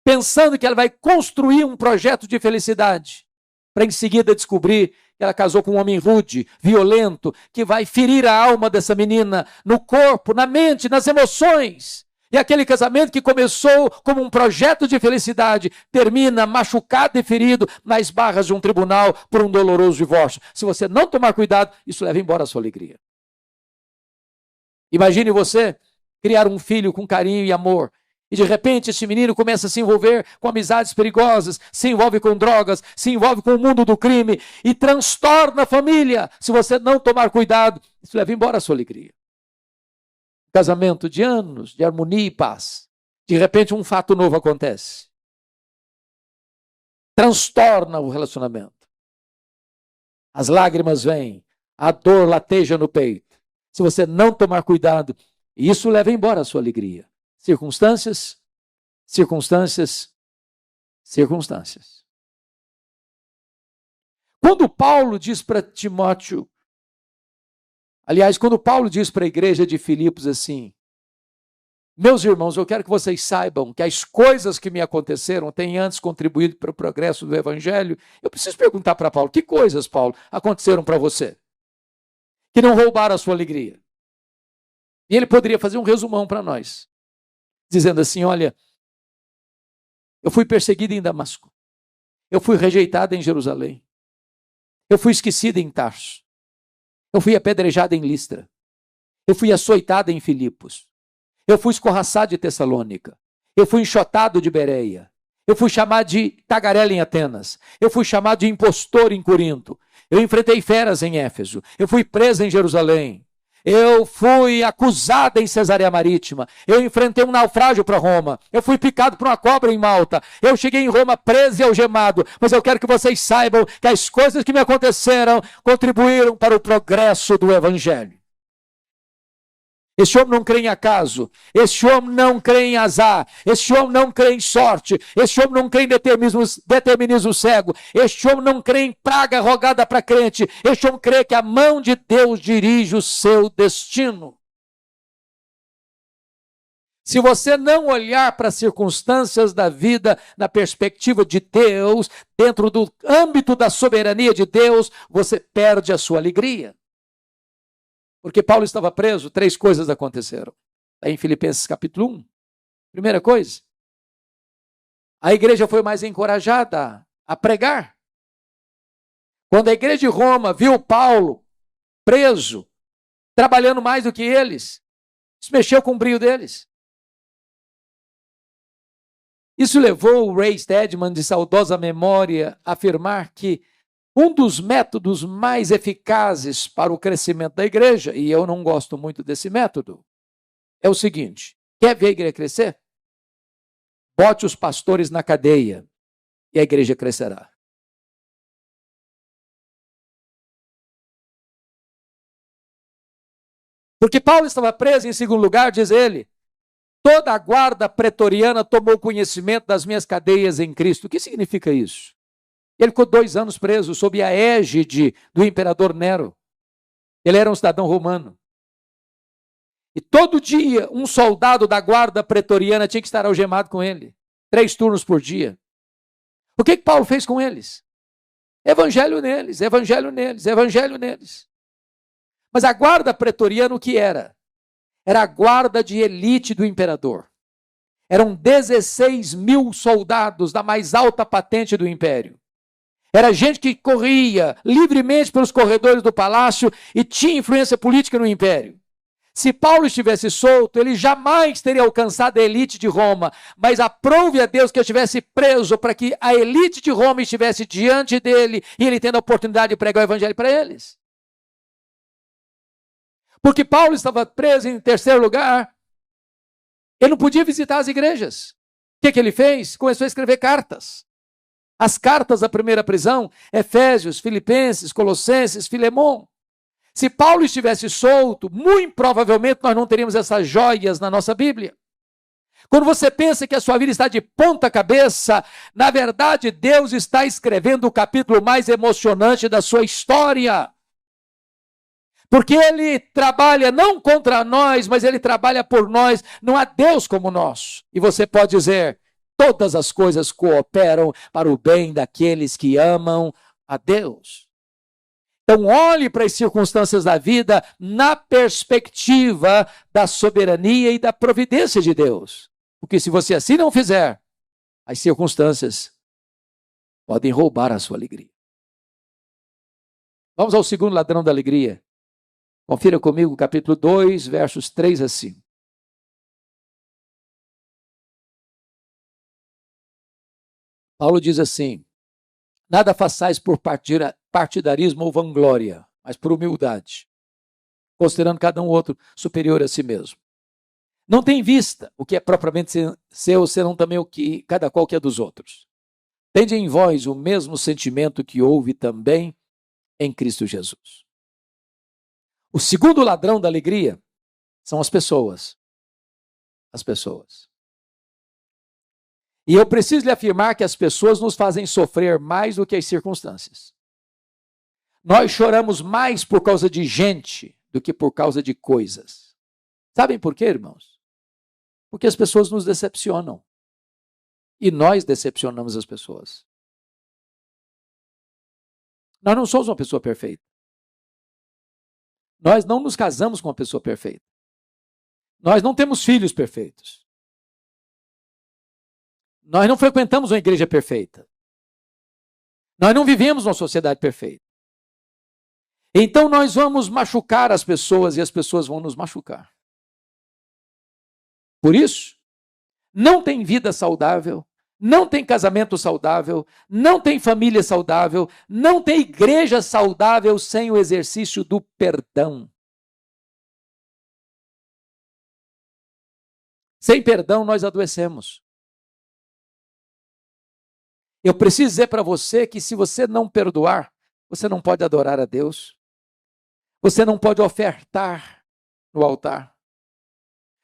pensando que ela vai construir um projeto de felicidade, para em seguida descobrir que ela casou com um homem rude, violento, que vai ferir a alma dessa menina, no corpo, na mente, nas emoções. E aquele casamento que começou como um projeto de felicidade, termina machucado e ferido nas barras de um tribunal por um doloroso divórcio. Se você não tomar cuidado, isso leva embora a sua alegria. Imagine você criar um filho com carinho e amor, e de repente esse menino começa a se envolver com amizades perigosas, se envolve com drogas, se envolve com o mundo do crime e transtorna a família. Se você não tomar cuidado, isso leva embora a sua alegria. Casamento de anos, de harmonia e paz. De repente um fato novo acontece. Transtorna o relacionamento. As lágrimas vêm, a dor lateja no peito. Se você não tomar cuidado, isso leva embora a sua alegria. Circunstâncias. Quando Paulo diz para Timóteo, aliás, quando Paulo diz para a igreja de Filipos assim: meus irmãos, eu quero que vocês saibam que as coisas que me aconteceram têm antes contribuído para o progresso do evangelho. Eu preciso perguntar para Paulo: que coisas, Paulo, aconteceram para você? Que não roubaram a sua alegria? E ele poderia fazer um resumão para nós, dizendo assim: olha, eu fui perseguido em Damasco, eu fui rejeitado em Jerusalém, eu fui esquecido em Tarso, eu fui apedrejado em Listra, eu fui açoitado em Filipos, eu fui escorraçado de Tessalônica, eu fui enxotado de Bereia, eu fui chamado de tagarela em Atenas, eu fui chamado de impostor em Corinto, eu enfrentei feras em Éfeso, eu fui preso em Jerusalém, eu fui acusado em Cesareia Marítima, eu enfrentei um naufrágio para Roma, eu fui picado por uma cobra em Malta, eu cheguei em Roma preso e algemado, mas eu quero que vocês saibam que as coisas que me aconteceram contribuíram para o progresso do evangelho. Esse homem não crê em acaso, esse homem não crê em azar, esse homem não crê em sorte, esse homem não crê em determinismo cego, esse homem não crê em praga rogada para crente, esse homem crê que a mão de Deus dirige o seu destino. Se você não olhar para as circunstâncias da vida na perspectiva de Deus, dentro do âmbito da soberania de Deus, você perde a sua alegria. Porque Paulo estava preso, 3 coisas aconteceram. Está em Filipenses capítulo 1. Primeira coisa, a igreja foi mais encorajada a pregar. Quando a igreja de Roma viu Paulo preso, trabalhando mais do que eles, isso mexeu com o brio deles. Isso levou o Ray Stedman, de saudosa memória, a afirmar que um dos métodos mais eficazes para o crescimento da igreja, e eu não gosto muito desse método, é o seguinte: quer ver a igreja crescer? Bote os pastores na cadeia e a igreja crescerá. Porque Paulo estava preso, em segundo lugar, diz ele, toda a guarda pretoriana tomou conhecimento das minhas cadeias em Cristo. O que significa isso? Ele ficou 2 anos preso sob a égide do imperador Nero. Ele era um cidadão romano. E todo dia um soldado da guarda pretoriana tinha que estar algemado com ele. 3 turnos por dia. O que Paulo fez com eles? Evangelho neles, evangelho neles, evangelho neles. Mas a guarda pretoriana o que era? Era a guarda de elite do imperador. Eram 16 mil soldados da mais alta patente do império. Era gente que corria livremente pelos corredores do palácio e tinha influência política no império. Se Paulo estivesse solto, ele jamais teria alcançado a elite de Roma, mas aprove a Deus que ele estivesse preso para que a elite de Roma estivesse diante dele e ele tendo a oportunidade de pregar o evangelho para eles. Porque Paulo estava preso em terceiro lugar, ele não podia visitar as igrejas. O que ele fez? Começou a escrever cartas. As cartas da primeira prisão, Efésios, Filipenses, Colossenses, Filemon. Se Paulo estivesse solto, muito provavelmente nós não teríamos essas joias na nossa Bíblia. Quando você pensa que a sua vida está de ponta cabeça, na verdade Deus está escrevendo o capítulo mais emocionante da sua história. Porque Ele trabalha não contra nós, mas Ele trabalha por nós. Não há Deus como nós. E você pode dizer, todas as coisas cooperam para o bem daqueles que amam a Deus. Então olhe para as circunstâncias da vida na perspectiva da soberania e da providência de Deus. Porque se você assim não fizer, as circunstâncias podem roubar a sua alegria. Vamos ao segundo ladrão da alegria. Confira comigo capítulo 2, versos 3 a 5. Paulo diz assim: nada façais por partidarismo ou vanglória, mas por humildade, considerando cada um outro superior a si mesmo. Não tem em vista o que é propriamente seu, senão também o que cada qual que é dos outros. Tende em vós o mesmo sentimento que houve também em Cristo Jesus. O segundo ladrão da alegria são as pessoas. As pessoas. E eu preciso lhe afirmar que as pessoas nos fazem sofrer mais do que as circunstâncias. Nós choramos mais por causa de gente do que por causa de coisas. Sabem por quê, irmãos? Porque as pessoas nos decepcionam. E nós decepcionamos as pessoas. Nós não somos uma pessoa perfeita. Nós não nos casamos com uma pessoa perfeita. Nós não temos filhos perfeitos. Nós não frequentamos uma igreja perfeita. Nós não vivemos numa sociedade perfeita. Então nós vamos machucar as pessoas e as pessoas vão nos machucar. Por isso, não tem vida saudável, não tem casamento saudável, não tem família saudável, não tem igreja saudável sem o exercício do perdão. Sem perdão, nós adoecemos. Eu preciso dizer para você que se você não perdoar, você não pode adorar a Deus. Você não pode ofertar no altar.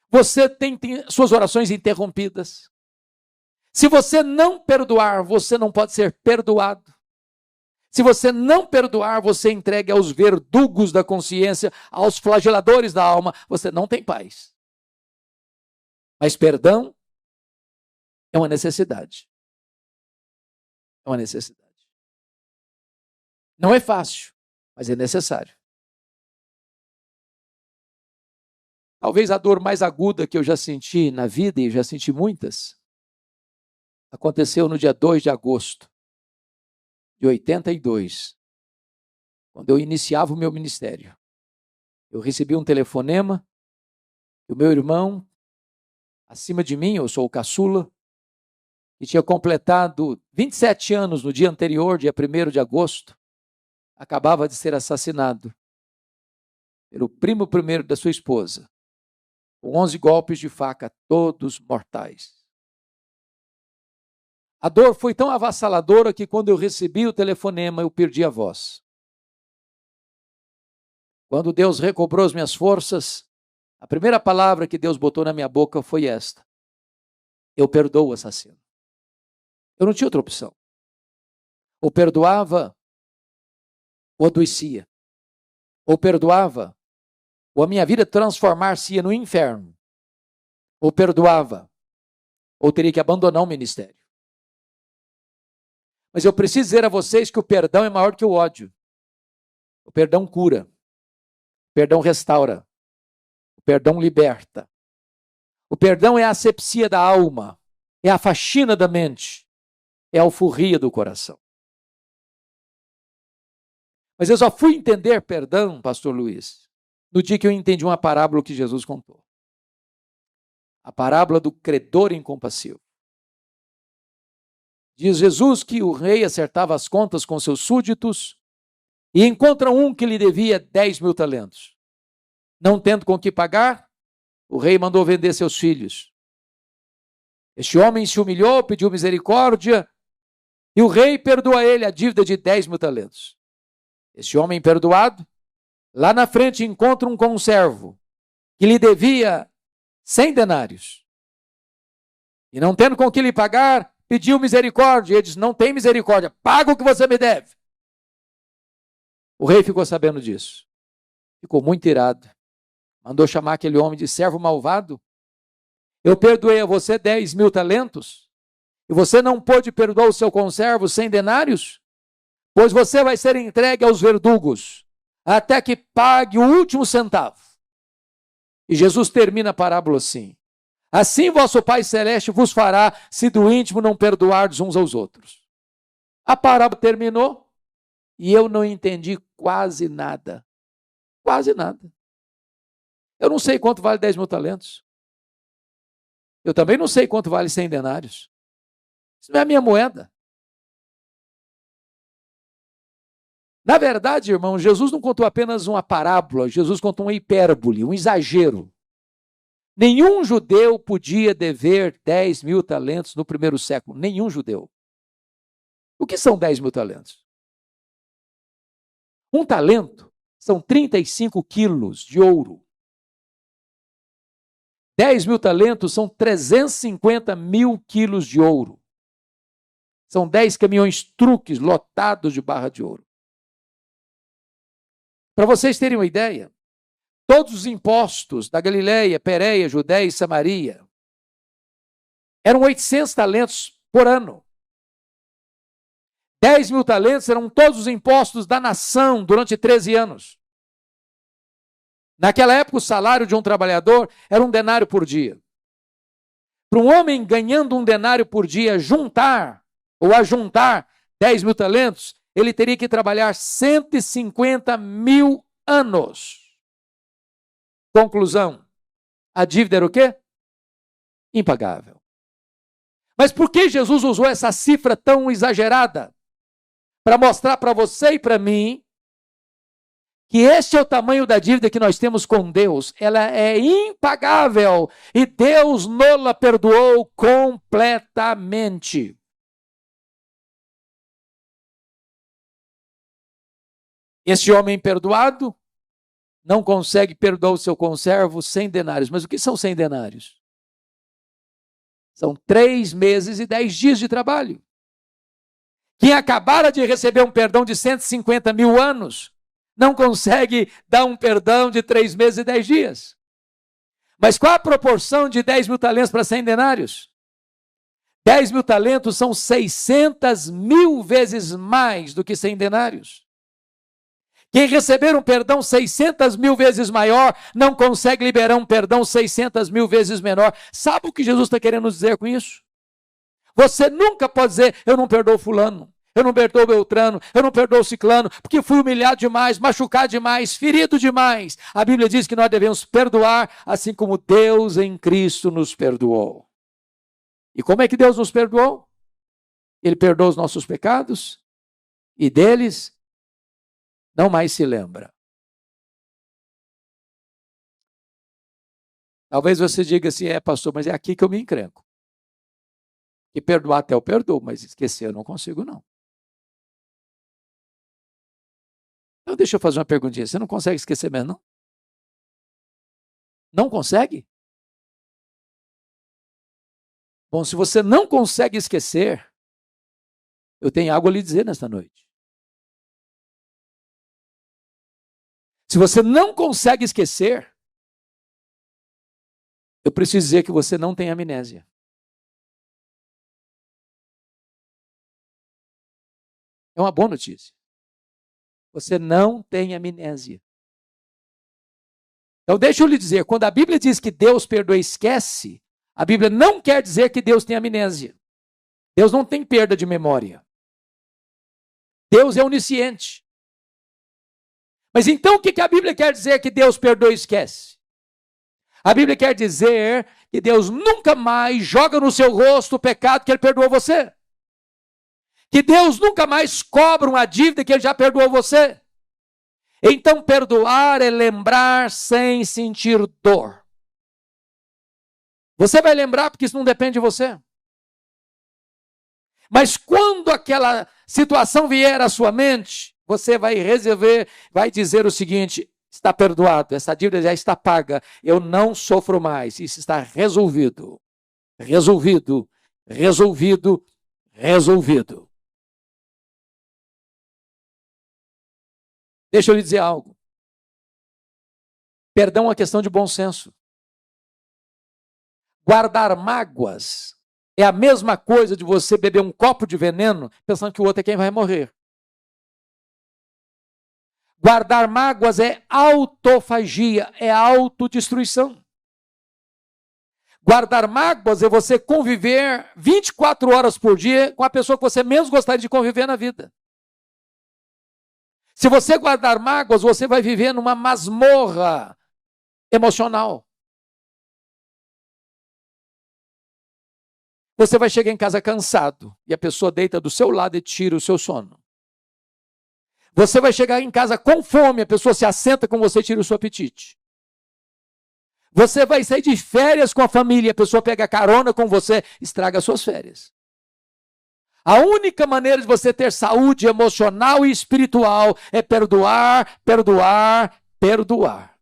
Você tem suas orações interrompidas. Se você não perdoar, você não pode ser perdoado. Se você não perdoar, você entrega aos verdugos da consciência, aos flageladores da alma, você não tem paz. Mas perdão é uma necessidade. É uma necessidade. Não é fácil, mas é necessário. Talvez a dor mais aguda que eu já senti na vida, e já senti muitas, aconteceu no dia 2 de agosto de 82, quando eu iniciava o meu ministério. Eu recebi um telefonema, e o meu irmão, acima de mim, eu sou o caçula, que tinha completado 27 anos no dia anterior, dia 1º de agosto, acabava de ser assassinado pelo primo primeiro da sua esposa, com 11 golpes de faca, todos mortais. A dor foi tão avassaladora que quando eu recebi o telefonema, eu perdi a voz. Quando Deus recobrou as minhas forças, a primeira palavra que Deus botou na minha boca foi esta: eu perdoo o assassino. Eu não tinha outra opção. Ou perdoava, ou adoecia. Ou perdoava, ou a minha vida transformar-se no inferno. Ou perdoava, ou teria que abandonar o ministério. Mas eu preciso dizer a vocês que o perdão é maior que o ódio. O perdão cura. O perdão restaura. O perdão liberta. O perdão é a asepsia da alma. É a faxina da mente. É a alforria do coração. Mas eu só fui entender perdão, pastor Luiz, no dia que eu entendi uma parábola que Jesus contou. A parábola do credor incompassivo. Diz Jesus que o rei acertava as contas com seus súditos e encontra um que lhe devia 10.000 talentos. Não tendo com que pagar, o rei mandou vender seus filhos. Este homem se humilhou, pediu misericórdia e o rei perdoa a ele a dívida de 10.000 talentos. Este homem perdoado, lá na frente encontra um conservo que lhe devia 100 denários. E não tendo com que lhe pagar, pediu misericórdia. E ele disse, não tem misericórdia, paga o que você me deve. O rei ficou sabendo disso. Ficou muito irado. Mandou chamar aquele homem de servo malvado. Eu perdoei a você 10.000 talentos. E você não pôde perdoar o seu conservo 100 denários? Pois você vai ser entregue aos verdugos, até que pague o último centavo. E Jesus termina a parábola assim. Assim vosso Pai Celeste vos fará, se do íntimo não perdoardes uns aos outros. A parábola terminou e eu não entendi quase nada. Quase nada. Eu não sei quanto vale 10.000 talentos. Eu também não sei quanto vale 100 denários. Isso não é a minha moeda. Na verdade, irmão, Jesus não contou apenas uma parábola, Jesus contou uma hipérbole, um exagero. Nenhum judeu podia dever 10.000 talentos no primeiro século. Nenhum judeu. O que são 10.000 talentos? Um talento são 35 quilos de ouro. 10.000 talentos são 350.000 quilos de ouro. São 10 caminhões truques lotados de barra de ouro. Para vocês terem uma ideia, todos os impostos da Galileia, Pérea, Judéia e Samaria eram 800 talentos por ano. 10.000 talentos eram todos os impostos da nação durante 13 anos. Naquela época, o salário de um trabalhador era 1 denário por dia. Para um homem ganhando 1 denário por dia juntar ou ajuntar 10.000 talentos, ele teria que trabalhar 150.000 anos. Conclusão, a dívida era o quê? Impagável. Mas por que Jesus usou essa cifra tão exagerada? Para mostrar para você e para mim que este é o tamanho da dívida que nós temos com Deus. Ela é impagável e Deus nos perdoou completamente. Este homem perdoado não consegue perdoar o seu conservo 100 denários. Mas o que são 100 denários? São 3 meses e 10 dias de trabalho. Quem acabara de receber um perdão de 150.000 anos, não consegue dar um perdão de 3 meses e 10 dias. Mas qual a proporção de 10.000 talentos para 100 denários? 10.000 talentos são 600.000 vezes mais do que 100 denários. Quem receber um perdão 600.000 vezes maior, não consegue liberar um perdão 600.000 vezes menor. Sabe o que Jesus está querendo dizer com isso? Você nunca pode dizer, eu não perdoo fulano, eu não perdoo Beltrano, eu não perdoo Ciclano, porque fui humilhado demais, machucado demais, ferido demais. A Bíblia diz que nós devemos perdoar, assim como Deus em Cristo nos perdoou. E como é que Deus nos perdoou? Ele perdoou os nossos pecados e deles não mais se lembra. Talvez você diga assim, pastor, mas é aqui que eu me encrenco. E perdoar até eu perdoo, mas esquecer eu não consigo não. Então deixa eu fazer uma perguntinha, você não consegue esquecer mesmo não? Não consegue? Bom, se você não consegue esquecer, eu tenho algo a lhe dizer nesta noite. Se você não consegue esquecer, eu preciso dizer que você não tem amnésia. É uma boa notícia. Você não tem amnésia. Então deixa eu lhe dizer, quando a Bíblia diz que Deus perdoa e esquece, a Bíblia não quer dizer que Deus tem amnésia. Deus não tem perda de memória. Deus é onisciente. Mas então o que a Bíblia quer dizer que Deus perdoa e esquece? A Bíblia quer dizer que Deus nunca mais joga no seu rosto o pecado que Ele perdoou você. Que Deus nunca mais cobra uma dívida que Ele já perdoou você. Então perdoar é lembrar sem sentir dor. Você vai lembrar porque isso não depende de você. Mas quando aquela situação vier à sua mente, você vai resolver, vai dizer o seguinte, está perdoado, essa dívida já está paga, eu não sofro mais, isso está resolvido. resolvido, resolvido, resolvido. Deixa eu lhe dizer algo. Perdão é uma questão de bom senso. Guardar mágoas é a mesma coisa de você beber um copo de veneno pensando que o outro é quem vai morrer. Guardar mágoas é autofagia, é autodestruição. Guardar mágoas é você conviver 24 horas por dia com a pessoa que você menos gostaria de conviver na vida. Se você guardar mágoas, você vai viver numa masmorra emocional. Você vai chegar em casa cansado e a pessoa deita do seu lado e tira o seu sono. Você vai chegar em casa com fome, a pessoa se assenta com você e tira o seu apetite. Você vai sair de férias com a família, a pessoa pega carona com você, estraga as suas férias. A única maneira de você ter saúde emocional e espiritual é perdoar, perdoar, perdoar.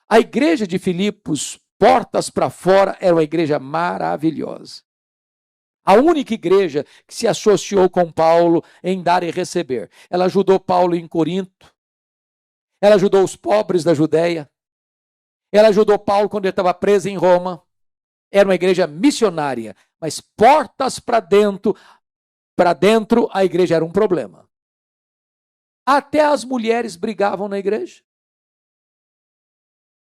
A igreja de Filipos, portas para fora, era uma igreja maravilhosa. A única igreja que se associou com Paulo em dar e receber. Ela ajudou Paulo em Corinto. Ela ajudou os pobres da Judéia. Ela ajudou Paulo quando ele estava preso em Roma. Era uma igreja missionária, mas portas para dentro a igreja era um problema. Até as mulheres brigavam na igreja.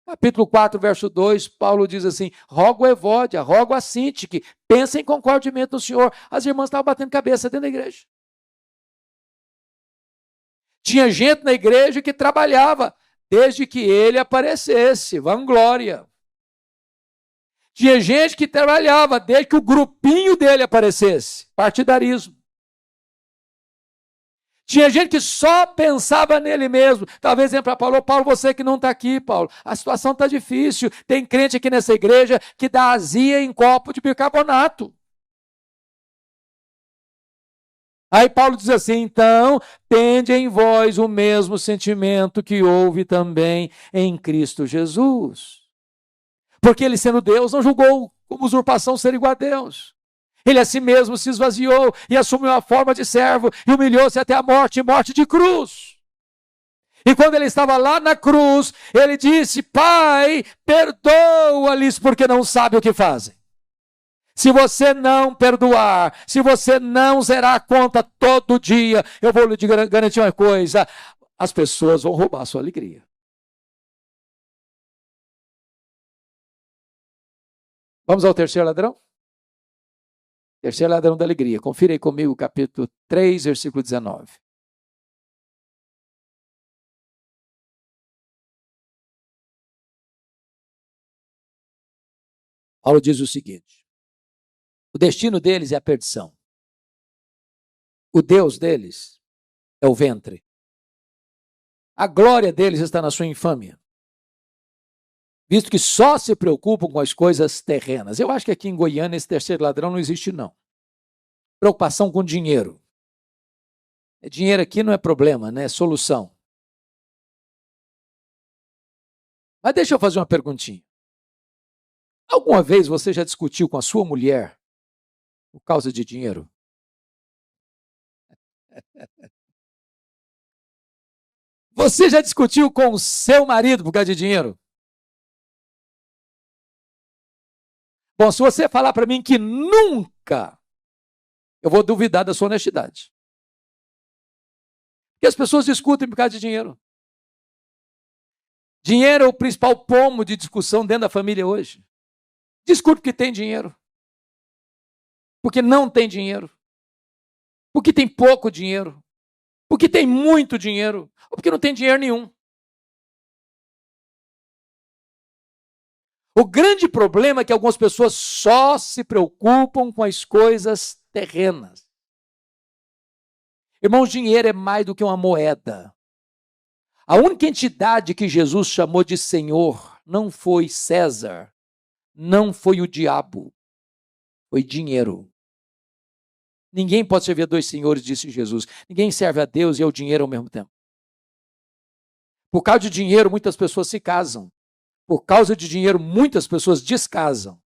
Capítulo 4, verso 2, Paulo diz assim: rogo a Evódia, rogo a Sintique, pensem com concordemente no Senhor. As irmãs estavam batendo cabeça dentro da igreja. Tinha gente na igreja que trabalhava desde que ele aparecesse, vanglória. Tinha gente que trabalhava desde que o grupinho dele aparecesse, partidarismo. Tinha gente que só pensava nele mesmo. Talvez dizendo para Paulo: Paulo, você que não está aqui, Paulo, a situação está difícil. Tem crente aqui nessa igreja que dá azia em copo de bicarbonato. Aí Paulo diz assim: então, tende em vós o mesmo sentimento que houve também em Cristo Jesus. Porque ele, sendo Deus, não julgou como usurpação ser igual a Deus. Ele a si mesmo se esvaziou e assumiu a forma de servo e humilhou-se até a morte, morte de cruz. E quando ele estava lá na cruz, ele disse: Pai, perdoa-lhes porque não sabem o que fazem. Se você não perdoar, se você não zerar a conta todo dia, eu vou lhe garantir uma coisa: as pessoas vão roubar a sua alegria. Vamos ao terceiro ladrão? Terceiro ladrão da alegria. Confira aí comigo o capítulo 3, versículo 19. Paulo diz o seguinte: o destino deles é a perdição. O Deus deles é o ventre. A glória deles está na sua infâmia. Visto que só se preocupam com as coisas terrenas. Eu acho que aqui em Goiânia esse terceiro ladrão não existe, não. Preocupação com dinheiro. Dinheiro aqui não é problema, né? É solução. Mas deixa eu fazer uma perguntinha. Alguma vez você já discutiu com a sua mulher por causa de dinheiro? Você já discutiu com o seu marido por causa de dinheiro? Bom, se você falar para mim que nunca, eu vou duvidar da sua honestidade. Porque as pessoas discutem por causa de dinheiro. Dinheiro é o principal pomo de discussão dentro da família hoje. Discute porque tem dinheiro. Porque não tem dinheiro. Porque tem pouco dinheiro. Porque tem muito dinheiro. Ou porque não tem dinheiro nenhum. O grande problema é que algumas pessoas só se preocupam com as coisas terrenas. Irmãos, dinheiro é mais do que uma moeda. A única entidade que Jesus chamou de Senhor não foi César, não foi o diabo, foi dinheiro. Ninguém pode servir a dois senhores, disse Jesus. Ninguém serve a Deus e ao dinheiro ao mesmo tempo. Por causa de dinheiro, muitas pessoas se casam. Por causa de dinheiro, muitas pessoas descasam.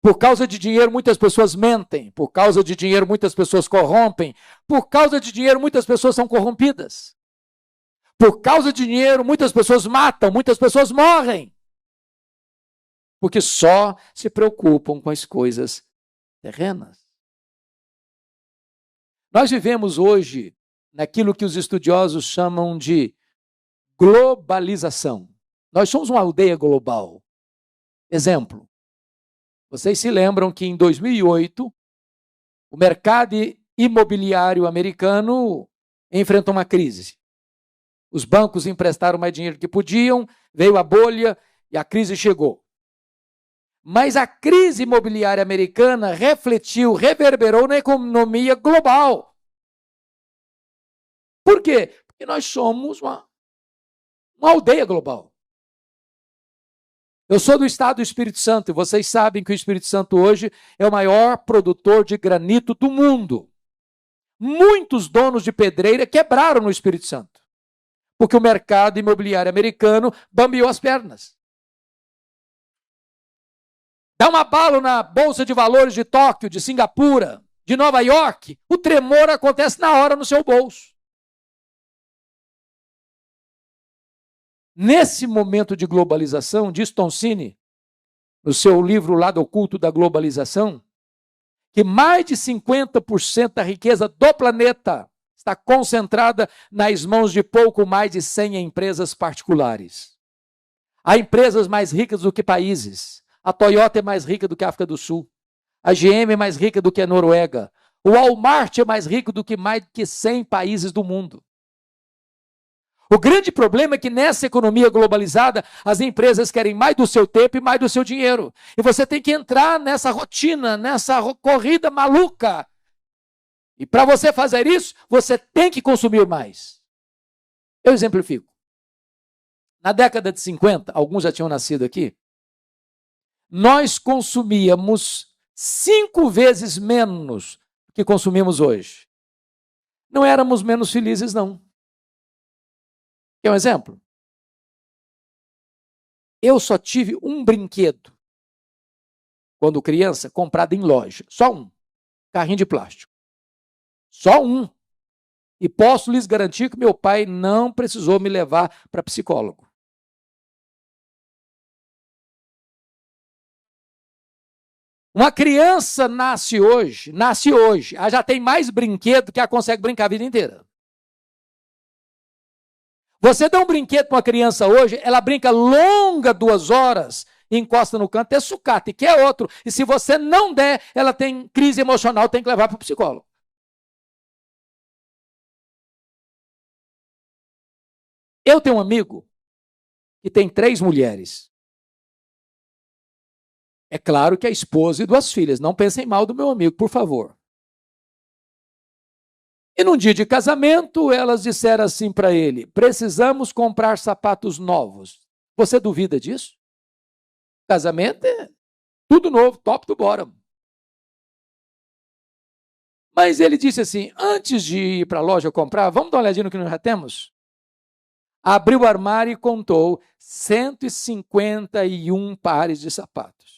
Por causa de dinheiro, muitas pessoas mentem. Por causa de dinheiro, muitas pessoas corrompem. Por causa de dinheiro, muitas pessoas são corrompidas. Por causa de dinheiro, muitas pessoas matam, muitas pessoas morrem. Porque só se preocupam com as coisas terrenas. Nós vivemos hoje naquilo que os estudiosos chamam de globalização. Nós somos uma aldeia global. Exemplo, vocês se lembram que em 2008, o mercado imobiliário americano enfrentou uma crise. Os bancos emprestaram mais dinheiro que podiam, veio a bolha e a crise chegou. Mas a crise imobiliária americana refletiu, reverberou na economia global. Por quê? Porque nós somos uma aldeia global. Eu sou do estado do Espírito Santo e vocês sabem que o Espírito Santo hoje é o maior produtor de granito do mundo. Muitos donos de pedreira quebraram no Espírito Santo, porque o mercado imobiliário americano bambeou as pernas. Dá um abalo na Bolsa de Valores de Tóquio, de Singapura, de Nova York, o tremor acontece na hora no seu bolso. Nesse momento de globalização, diz Toncini, no seu livro Lado Oculto da Globalização, que mais de 50% da riqueza do planeta está concentrada nas mãos de pouco mais de 100 empresas particulares. Há empresas mais ricas do que países. A Toyota é mais rica do que a África do Sul. A GM é mais rica do que a Noruega. O Walmart é mais rico do que mais de 100 países do mundo. O grande problema é que nessa economia globalizada, as empresas querem mais do seu tempo e mais do seu dinheiro. E você tem que entrar nessa rotina, nessa corrida maluca. E para você fazer isso, você tem que consumir mais. Eu exemplifico. Na década de 50, alguns já tinham nascido aqui, nós consumíamos 5 vezes menos do que consumimos hoje. Não éramos menos felizes, não. Quer um exemplo? Eu só tive um brinquedo, quando criança, comprado em loja. Só um. Carrinho de plástico. Só um. E posso lhes garantir que meu pai não precisou me levar para psicólogo. Uma criança nasce hoje, ela já tem mais brinquedo que ela consegue brincar a vida inteira. Você dá um brinquedo para uma criança hoje, ela brinca longa 2 horas, encosta no canto, é sucata, e quer outro. E se você não der, ela tem crise emocional, tem que levar para o psicólogo. Eu tenho um amigo que tem 3 mulheres. É claro que a esposa e 2 filhas. Não pensem mal do meu amigo, por favor. E num dia de casamento, elas disseram assim para ele: precisamos comprar sapatos novos. Você duvida disso? Casamento é tudo novo, top do bottom. Mas ele disse assim: antes de ir para a loja comprar, vamos dar uma olhadinha no que nós já temos? Abriu o armário e contou 151 pares de sapatos.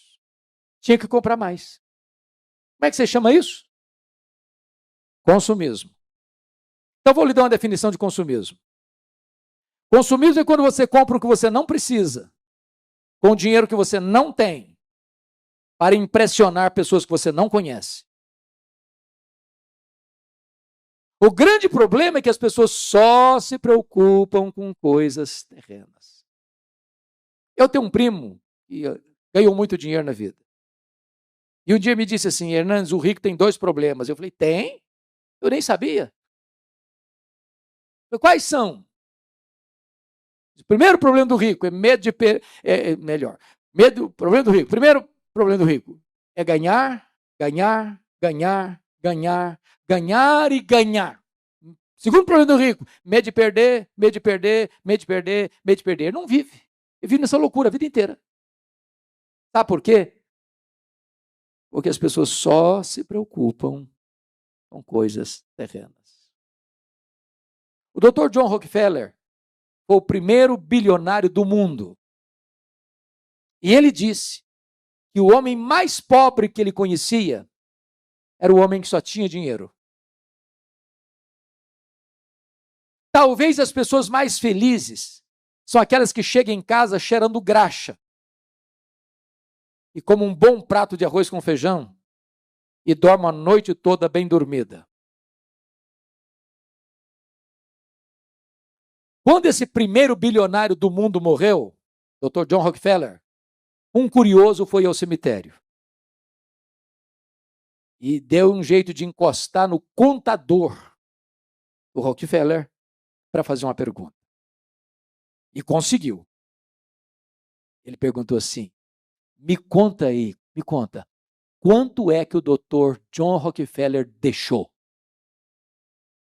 Tinha que comprar mais. Como é que você chama isso? Consumismo. Então, vou lhe dar uma definição de consumismo. Consumismo é quando você compra o que você não precisa, com dinheiro que você não tem, para impressionar pessoas que você não conhece. O grande problema é que as pessoas só se preocupam com coisas terrenas. Eu tenho um primo que ganhou muito dinheiro na vida. E um dia me disse assim: Hernandes, o rico tem 2 problemas. Eu falei: tem? Eu nem sabia. Quais são? O primeiro problema do rico é medo de... Problema do rico. Primeiro problema do rico é ganhar, ganhar, ganhar, ganhar, ganhar e ganhar. Segundo problema do rico, medo de perder, medo de perder, medo de perder, medo de perder. Ele não vive. Ele vive nessa loucura a vida inteira. Sabe por quê? Porque as pessoas só se preocupam com coisas terrenas. O Dr. John Rockefeller foi o primeiro bilionário do mundo. E ele disse que o homem mais pobre que ele conhecia era o homem que só tinha dinheiro. Talvez as pessoas mais felizes são aquelas que chegam em casa cheirando graxa e comem um bom prato de arroz com feijão e dormem a noite toda bem dormida. Quando esse primeiro bilionário do mundo morreu, Dr. John Rockefeller, um curioso foi ao cemitério e deu um jeito de encostar no contador do Rockefeller para fazer uma pergunta. E conseguiu. Ele perguntou assim: me conta, quanto é que o Dr. John Rockefeller deixou?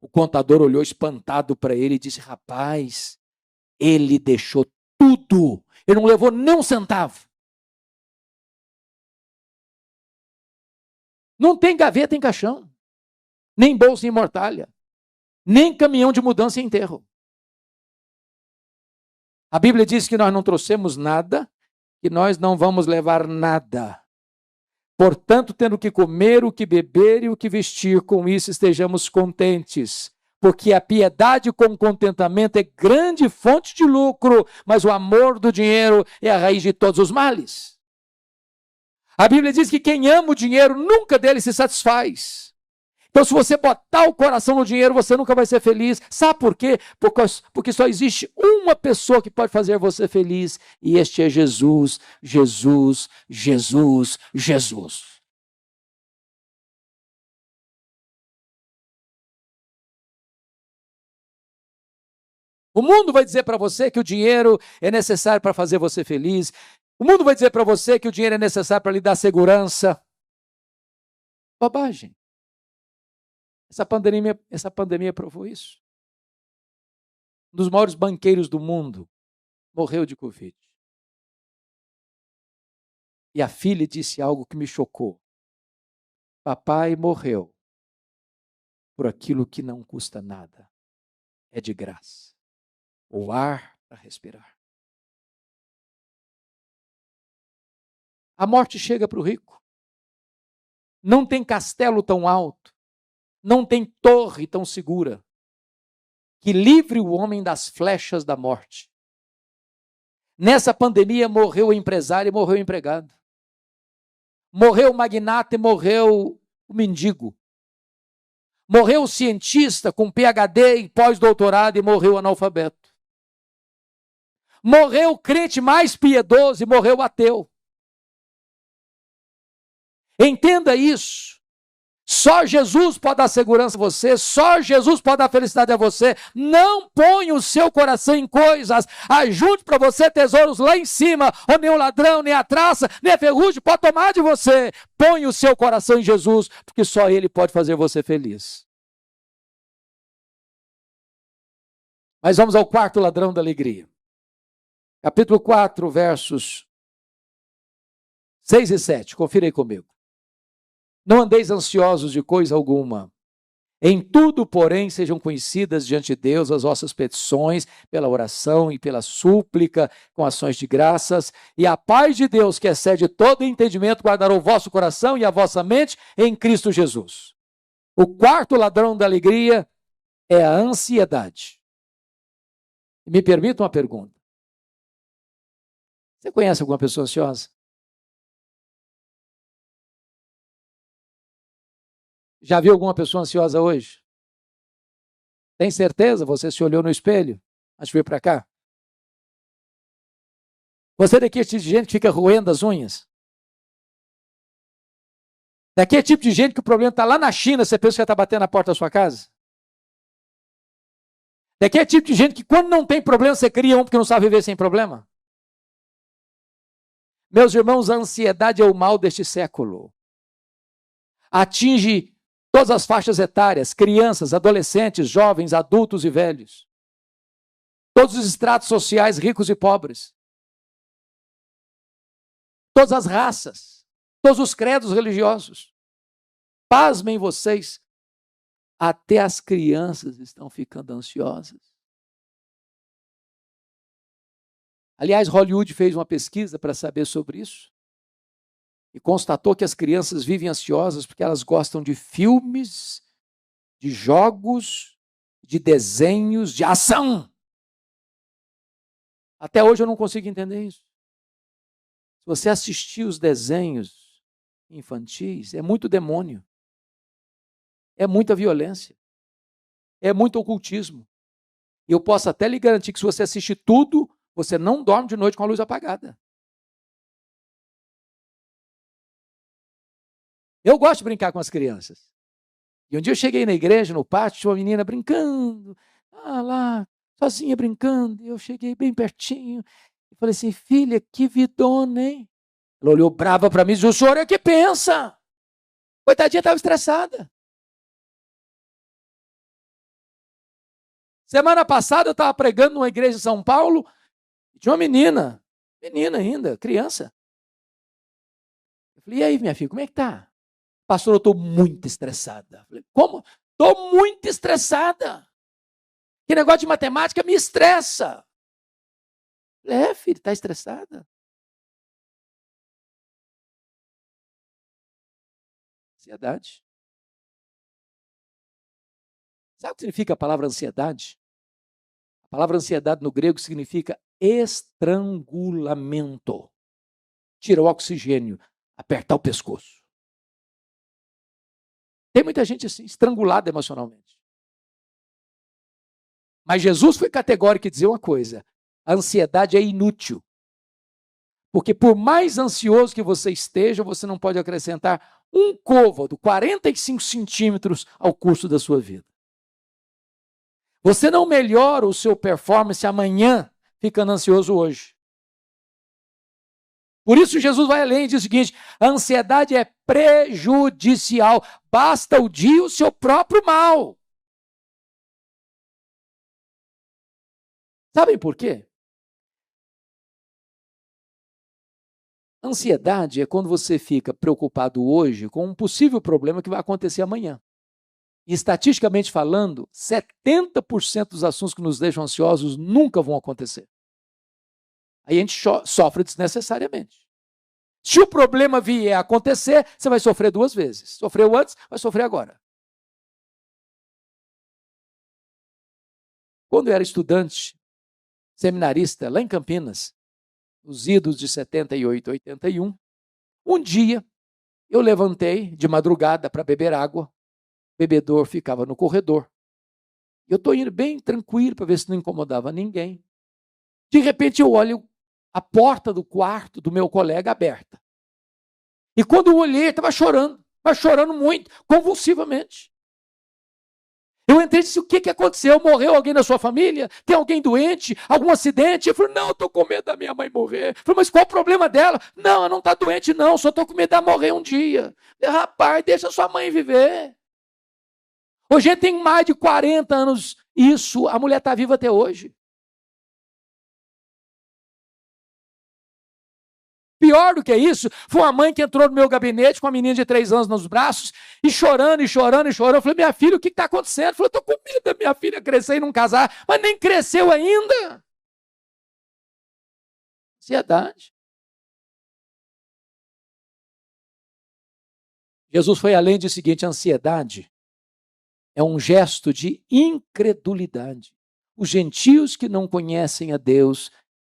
O contador olhou espantado para ele e disse: rapaz, ele deixou tudo. Ele não levou nem um centavo. Não tem gaveta em caixão, nem bolsa em mortalha, nem caminhão de mudança em enterro. A Bíblia diz que nós não trouxemos nada, que nós não vamos levar nada. Portanto, tendo o que comer, o que beber e o que vestir, com isso estejamos contentes. Porque a piedade com contentamento é grande fonte de lucro, mas o amor do dinheiro é a raiz de todos os males. A Bíblia diz que quem ama o dinheiro nunca dele se satisfaz. Então, se você botar o coração no dinheiro, você nunca vai ser feliz. Sabe por quê? Porque só existe uma pessoa que pode fazer você feliz, e este é Jesus, Jesus, Jesus, Jesus. O mundo vai dizer para você que o dinheiro é necessário para fazer você feliz. O mundo vai dizer para você que o dinheiro é necessário para lhe dar segurança. Bobagem. Essa pandemia provou isso. Um dos maiores banqueiros do mundo morreu de Covid. E a filha disse algo que me chocou. Papai morreu por aquilo que não custa nada. É de graça. O ar para respirar. A morte chega para o rico. Não tem castelo tão alto, não tem torre tão segura, que livre o homem das flechas da morte. Nessa pandemia morreu o empresário e morreu o empregado. Morreu o magnata e morreu o mendigo. Morreu o cientista com PhD e pós-doutorado e morreu o analfabeto. Morreu o crente mais piedoso e morreu o ateu. Entenda isso. Só Jesus pode dar segurança a você, só Jesus pode dar felicidade a você. Não ponha o seu coração em coisas, ajunte para você tesouros lá em cima, onde nem o ladrão, nem a traça, nem a ferrugem pode tomar de você. Ponha o seu coração em Jesus, porque só Ele pode fazer você feliz. Mas vamos ao quarto ladrão da alegria. Capítulo 4, versos 6 e 7. Confira aí comigo. Não andeis ansiosos de coisa alguma. Em tudo, porém, sejam conhecidas diante de Deus as vossas petições, pela oração e pela súplica, com ações de graças, e a paz de Deus, que excede todo entendimento, guardará o vosso coração e a vossa mente em Cristo Jesus. O quarto ladrão da alegria é a ansiedade. Me permita uma pergunta. Você conhece alguma pessoa ansiosa? Já viu alguma pessoa ansiosa hoje? Tem certeza? Você se olhou no espelho antes de vir para cá? Você é daquele tipo de gente que fica roendo as unhas? Daquele tipo de gente que o problema está lá na China, você pensa que já está batendo na porta da sua casa? Daquele tipo de gente que quando não tem problema, você cria um porque não sabe viver sem problema? Meus irmãos, a ansiedade é o mal deste século. Atinge todas as faixas etárias, crianças, adolescentes, jovens, adultos e velhos. Todos os estratos sociais, ricos e pobres. Todas as raças, todos os credos religiosos. Pasmem vocês, até as crianças estão ficando ansiosas. Aliás, Hollywood fez uma pesquisa para saber sobre isso e constatou que as crianças vivem ansiosas porque elas gostam de filmes, de jogos, de desenhos, de ação. Até hoje eu não consigo entender isso. Se você assistir os desenhos infantis, é muito demônio, é muita violência, é muito ocultismo. E eu posso até lhe garantir que se você assistir tudo, você não dorme de noite com a luz apagada. Eu gosto de brincar com as crianças. E um dia eu cheguei na igreja, no pátio, tinha uma menina brincando, lá, sozinha brincando. E eu cheguei bem pertinho e falei assim, filha, que vidona, hein? Ela olhou brava para mim e disse, o senhor é que pensa. Coitadinha, estava estressada. Semana passada eu estava pregando numa igreja em São Paulo, e tinha uma menina ainda, criança. Eu falei, e aí, minha filha, como é que tá? Pastor, eu estou muito estressada. Eu falei, como? Estou muito estressada. Que negócio de matemática me estressa. Eu falei, filho, está estressada? Ansiedade. Sabe o que significa a palavra ansiedade? A palavra ansiedade no grego significa estrangulamento. Tira o oxigênio, apertar o pescoço. Tem muita gente assim, estrangulada emocionalmente. Mas Jesus foi categórico em dizer uma coisa: a ansiedade é inútil. Porque por mais ansioso que você esteja, você não pode acrescentar um côvado, 45 centímetros ao curso da sua vida. Você não melhora o seu performance amanhã ficando ansioso hoje. Por isso Jesus vai além e diz o seguinte, a ansiedade é prejudicial, basta o dia o seu próprio mal. Sabem por quê? Ansiedade é quando você fica preocupado hoje com um possível problema que vai acontecer amanhã. E estatisticamente falando, 70% dos assuntos que nos deixam ansiosos nunca vão acontecer. Aí a gente sofre desnecessariamente. Se o problema vier a acontecer, você vai sofrer duas vezes. Sofreu antes, vai sofrer agora. Quando eu era estudante, seminarista, lá em Campinas, nos idos de 78, 81, um dia eu levantei de madrugada para beber água, o bebedor ficava no corredor. Eu estou indo bem tranquilo para ver se não incomodava ninguém. De repente eu olho a porta do quarto do meu colega aberta. E quando eu olhei, ele estava chorando, mas chorando muito, convulsivamente. Eu entrei e disse, o que aconteceu? Morreu alguém da sua família? Tem alguém doente? Algum acidente? Eu falei, não, eu estou com medo da minha mãe morrer. Eu falei, mas qual o problema dela? Não, ela não está doente não, só estou com medo dela morrer um dia. Eu, rapaz, deixa sua mãe viver. Hoje tem mais de 40 anos isso, a mulher está viva até hoje. Pior do que isso, foi uma mãe que entrou no meu gabinete com uma menina de 3 anos nos braços e chorando, e chorando, e chorando. Eu falei, minha filha, o que está acontecendo? Eu falei, estou com medo da minha filha crescer e não casar, mas nem cresceu ainda. Ansiedade. Jesus foi além do seguinte, a ansiedade é um gesto de incredulidade. Os gentios que não conhecem a Deus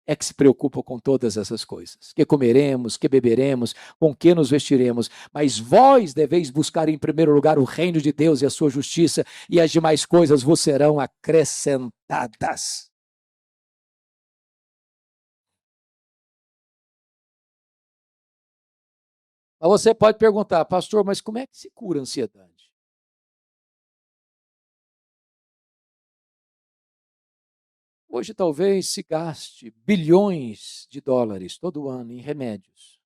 é que se preocupam com todas essas coisas. Que comeremos, que beberemos, com que nos vestiremos. Mas vós deveis buscar em primeiro lugar o reino de Deus e a sua justiça, e as demais coisas vos serão acrescentadas. Mas você pode perguntar, pastor, mas como é que se cura a ansiedade? Hoje talvez se gaste bilhões de dólares todo ano em remédios,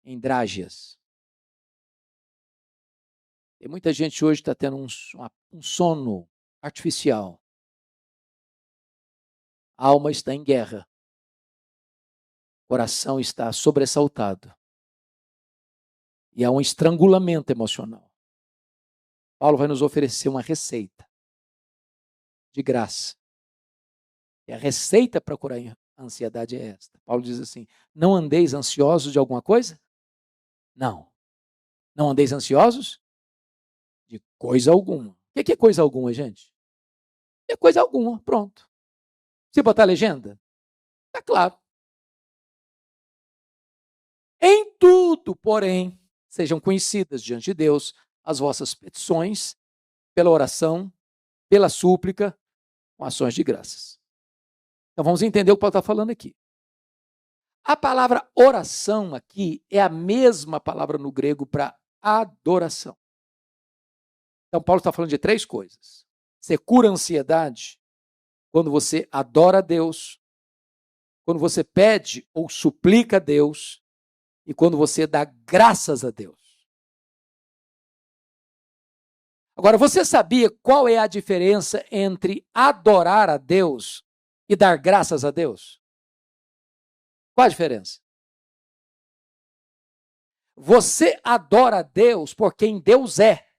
em drágeas. Tem muita gente hoje que está tendo um sono artificial. A alma está em guerra. O coração está sobressaltado. E há um estrangulamento emocional. Paulo vai nos oferecer uma receita de graça E a receita para curar a ansiedade é esta. Paulo diz assim: não andeis ansiosos de alguma coisa? Não. Não andeis ansiosos de coisa alguma. O que é coisa alguma, gente? É coisa alguma, pronto. Se botar a legenda, está claro. Em tudo, porém, sejam conhecidas diante de Deus as vossas petições, pela oração, pela súplica, com ações de graças. Então vamos entender o que Paulo está falando aqui. A palavra oração aqui é a mesma palavra no grego para adoração. Então Paulo está falando de 3 coisas. Você cura a ansiedade quando você adora a Deus, quando você pede ou suplica a Deus e quando você dá graças a Deus. Agora, você sabia qual é a diferença entre adorar a Deus e dar graças a Deus? Qual a diferença? Você adora a Deus por quem Deus é.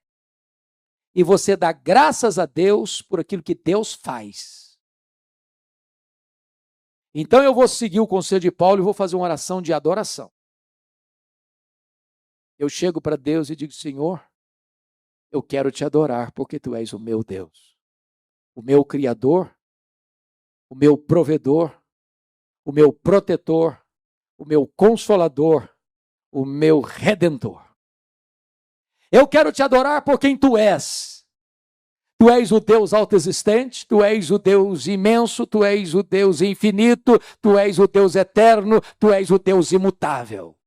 E você dá graças a Deus por aquilo que Deus faz. Então eu vou seguir o conselho de Paulo e vou fazer uma oração de adoração. Eu chego para Deus e digo: Senhor, eu quero te adorar porque tu és o meu Deus, o meu Criador, o meu provedor, o meu protetor, o meu consolador, o meu redentor. Eu quero te adorar por quem tu és. Tu és o Deus autoexistente, tu és o Deus imenso, tu és o Deus infinito, tu és o Deus eterno, tu és o Deus imutável.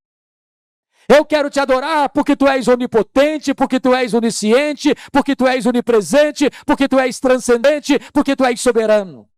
Eu quero te adorar porque tu és onipotente, porque tu és onisciente, porque tu és onipresente, porque tu és transcendente, porque tu és soberano.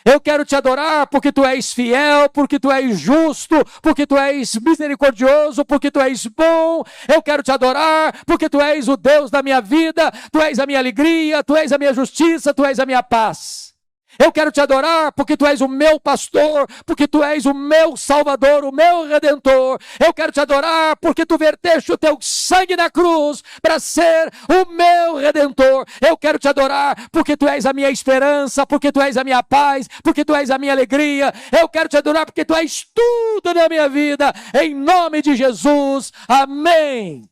Eu quero te adorar porque tu és fiel, porque tu és justo, porque tu és misericordioso, porque tu és bom. Eu quero te adorar porque tu és o Deus da minha vida, tu és a minha alegria, tu és a minha justiça, tu és a minha paz. Eu quero te adorar porque tu és o meu pastor, porque tu és o meu salvador, o meu redentor. Eu quero te adorar porque tu verteste o teu sangue na cruz para ser o meu redentor. Eu quero te adorar porque tu és a minha esperança, porque tu és a minha paz, porque tu és a minha alegria. Eu quero te adorar porque tu és tudo na minha vida. Em nome de Jesus, amém.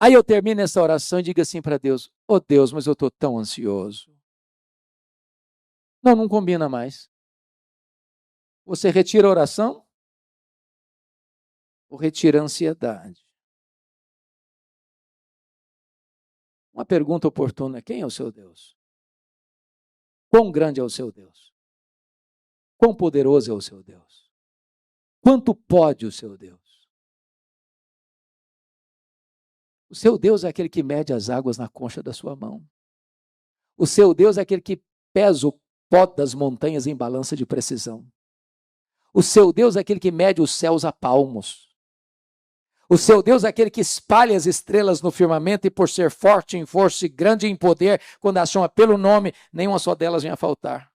Aí eu termino essa oração e digo assim para Deus: oh Deus, mas eu estou tão ansioso. Não combina mais. Você retira a oração ou retira a ansiedade? Uma pergunta oportuna: quem é o seu Deus? Quão grande é o seu Deus? Quão poderoso é o seu Deus? Quanto pode o seu Deus? O seu Deus é aquele que mede as águas na concha da sua mão. O seu Deus é aquele que pesa o pó das montanhas em balança de precisão. O seu Deus é aquele que mede os céus a palmos. O seu Deus é aquele que espalha as estrelas no firmamento e por ser forte em força e grande em poder, quando as chama pelo nome, nenhuma só delas vem a faltar.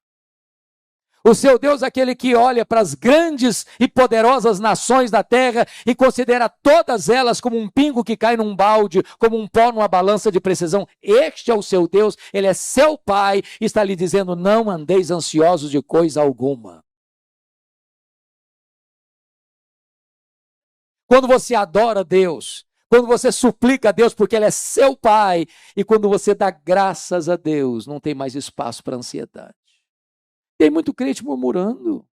O seu Deus é aquele que olha para as grandes e poderosas nações da terra e considera todas elas como um pingo que cai num balde, como um pó numa balança de precisão. Este é o seu Deus, ele é seu Pai e está lhe dizendo: não andeis ansiosos de coisa alguma. Quando você adora Deus, quando você suplica a Deus porque ele é seu Pai, e quando você dá graças a Deus, não tem mais espaço para ansiedade. Tem muito crente murmurando.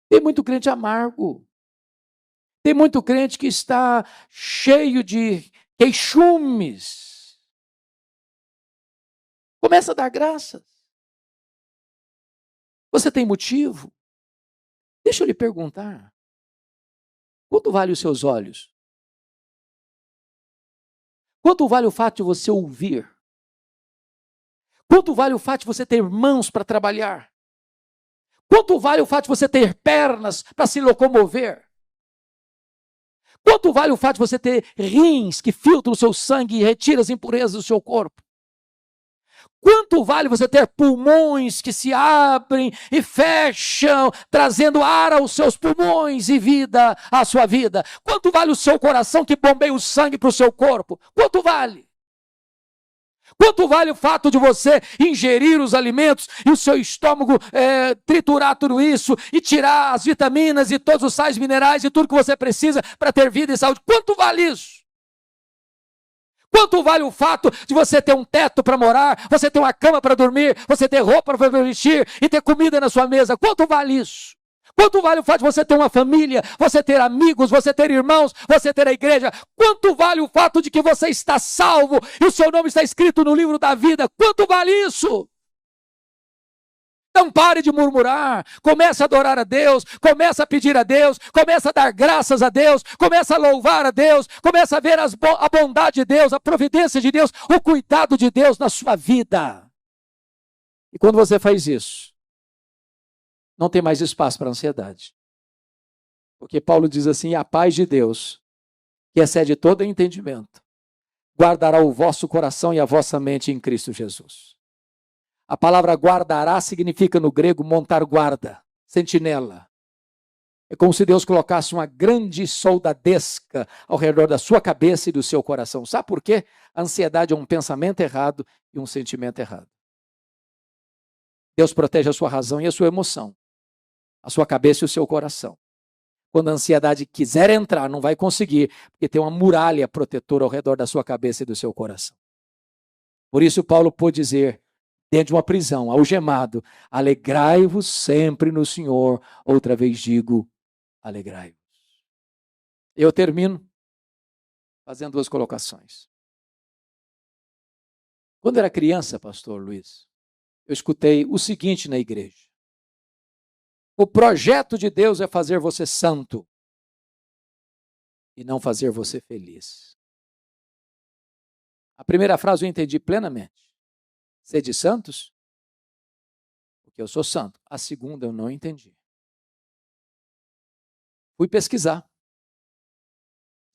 Tem muito crente amargo. Tem muito crente que está cheio de queixumes. Começa a dar graças. Você tem motivo? Deixa eu lhe perguntar. Quanto vale os seus olhos? Quanto vale o fato de você ouvir? Quanto vale o fato de você ter mãos para trabalhar? Quanto vale o fato de você ter pernas para se locomover? Quanto vale o fato de você ter rins que filtram o seu sangue e retiram as impurezas do seu corpo? Quanto vale você ter pulmões que se abrem e fecham, trazendo ar aos seus pulmões e vida à sua vida? Quanto vale o seu coração que bombeia o sangue para o seu corpo? Quanto vale? Quanto vale o fato de você ingerir os alimentos e o seu estômago triturar tudo isso e tirar as vitaminas e todos os sais minerais e tudo que você precisa para ter vida e saúde? Quanto vale isso? Quanto vale o fato de você ter um teto para morar, você ter uma cama para dormir, você ter roupa para vestir e ter comida na sua mesa? Quanto vale isso? Quanto vale o fato de você ter uma família, você ter amigos, você ter irmãos, você ter a igreja? Quanto vale o fato de que você está salvo e o seu nome está escrito no livro da vida? Quanto vale isso? Não pare de murmurar, comece a adorar a Deus, comece a pedir a Deus, comece a dar graças a Deus, comece a louvar a Deus, comece a ver a bondade de Deus, a providência de Deus, o cuidado de Deus na sua vida. E quando você faz isso, não tem mais espaço para ansiedade. Porque Paulo diz assim: a paz de Deus, que excede todo entendimento, guardará o vosso coração e a vossa mente em Cristo Jesus. A palavra guardará significa no grego montar guarda, sentinela. É como se Deus colocasse uma grande soldadesca ao redor da sua cabeça e do seu coração. Sabe por quê? A ansiedade é um pensamento errado e um sentimento errado. Deus protege a sua razão e a sua emoção, a sua cabeça e o seu coração. Quando a ansiedade quiser entrar, não vai conseguir, porque tem uma muralha protetora ao redor da sua cabeça e do seu coração. Por isso Paulo pôde dizer, dentro de uma prisão, algemado: alegrai-vos sempre no Senhor. Outra vez digo, alegrai-vos. Eu termino fazendo duas colocações. Quando era criança, pastor Luiz, eu escutei o seguinte na igreja: o projeto de Deus é fazer você santo e não fazer você feliz. A primeira frase eu entendi plenamente. Sede santos, porque eu sou santo. A segunda eu não entendi. Fui pesquisar.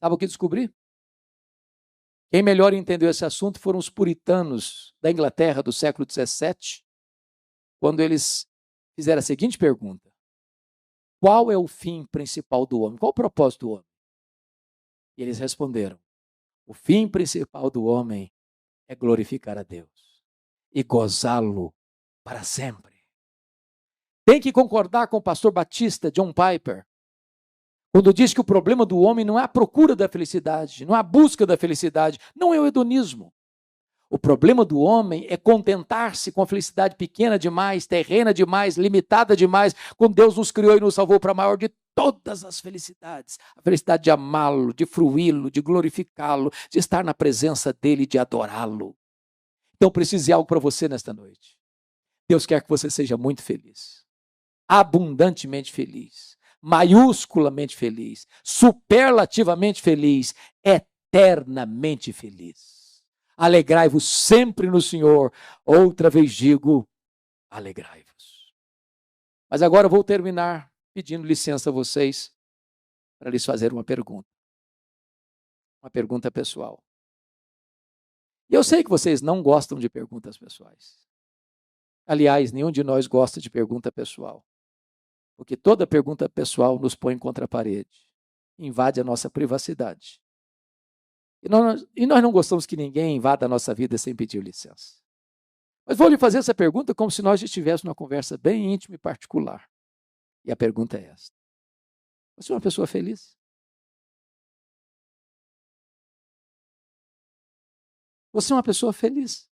Sabe o que descobri? Quem melhor entendeu esse assunto foram os puritanos da Inglaterra do século XVII, quando eles fizeram a seguinte pergunta: qual é o fim principal do homem? Qual o propósito do homem? E eles responderam: o fim principal do homem é glorificar a Deus e gozá-lo para sempre. Tem que concordar com o pastor batista John Piper, quando diz que o problema do homem não é a procura da felicidade, não é a busca da felicidade, não é o hedonismo. O problema do homem é contentar-se com a felicidade pequena demais, terrena demais, limitada demais, quando Deus nos criou e nos salvou para a maior de todas as felicidades. A felicidade de amá-lo, de fruí-lo, de glorificá-lo, de estar na presença dele, de adorá-lo. Então, preciso dizer algo para você nesta noite. Deus quer que você seja muito feliz, abundantemente feliz, maiusculamente feliz, superlativamente feliz, eternamente feliz. Alegrai-vos sempre no Senhor. Outra vez digo, alegrai-vos. Mas agora eu vou terminar pedindo licença a vocês para lhes fazer uma pergunta. Uma pergunta pessoal. E eu sei que vocês não gostam de perguntas pessoais. Aliás, nenhum de nós gosta de pergunta pessoal. Porque toda pergunta pessoal nos põe contra a parede, invade a nossa privacidade. E nós não gostamos que ninguém invada a nossa vida sem pedir licença. Mas vou lhe fazer essa pergunta como se nós estivéssemos numa conversa bem íntima e particular. E a pergunta é esta: você é uma pessoa feliz? Você é uma pessoa feliz?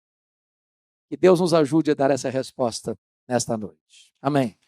Que Deus nos ajude a dar essa resposta nesta noite. Amém.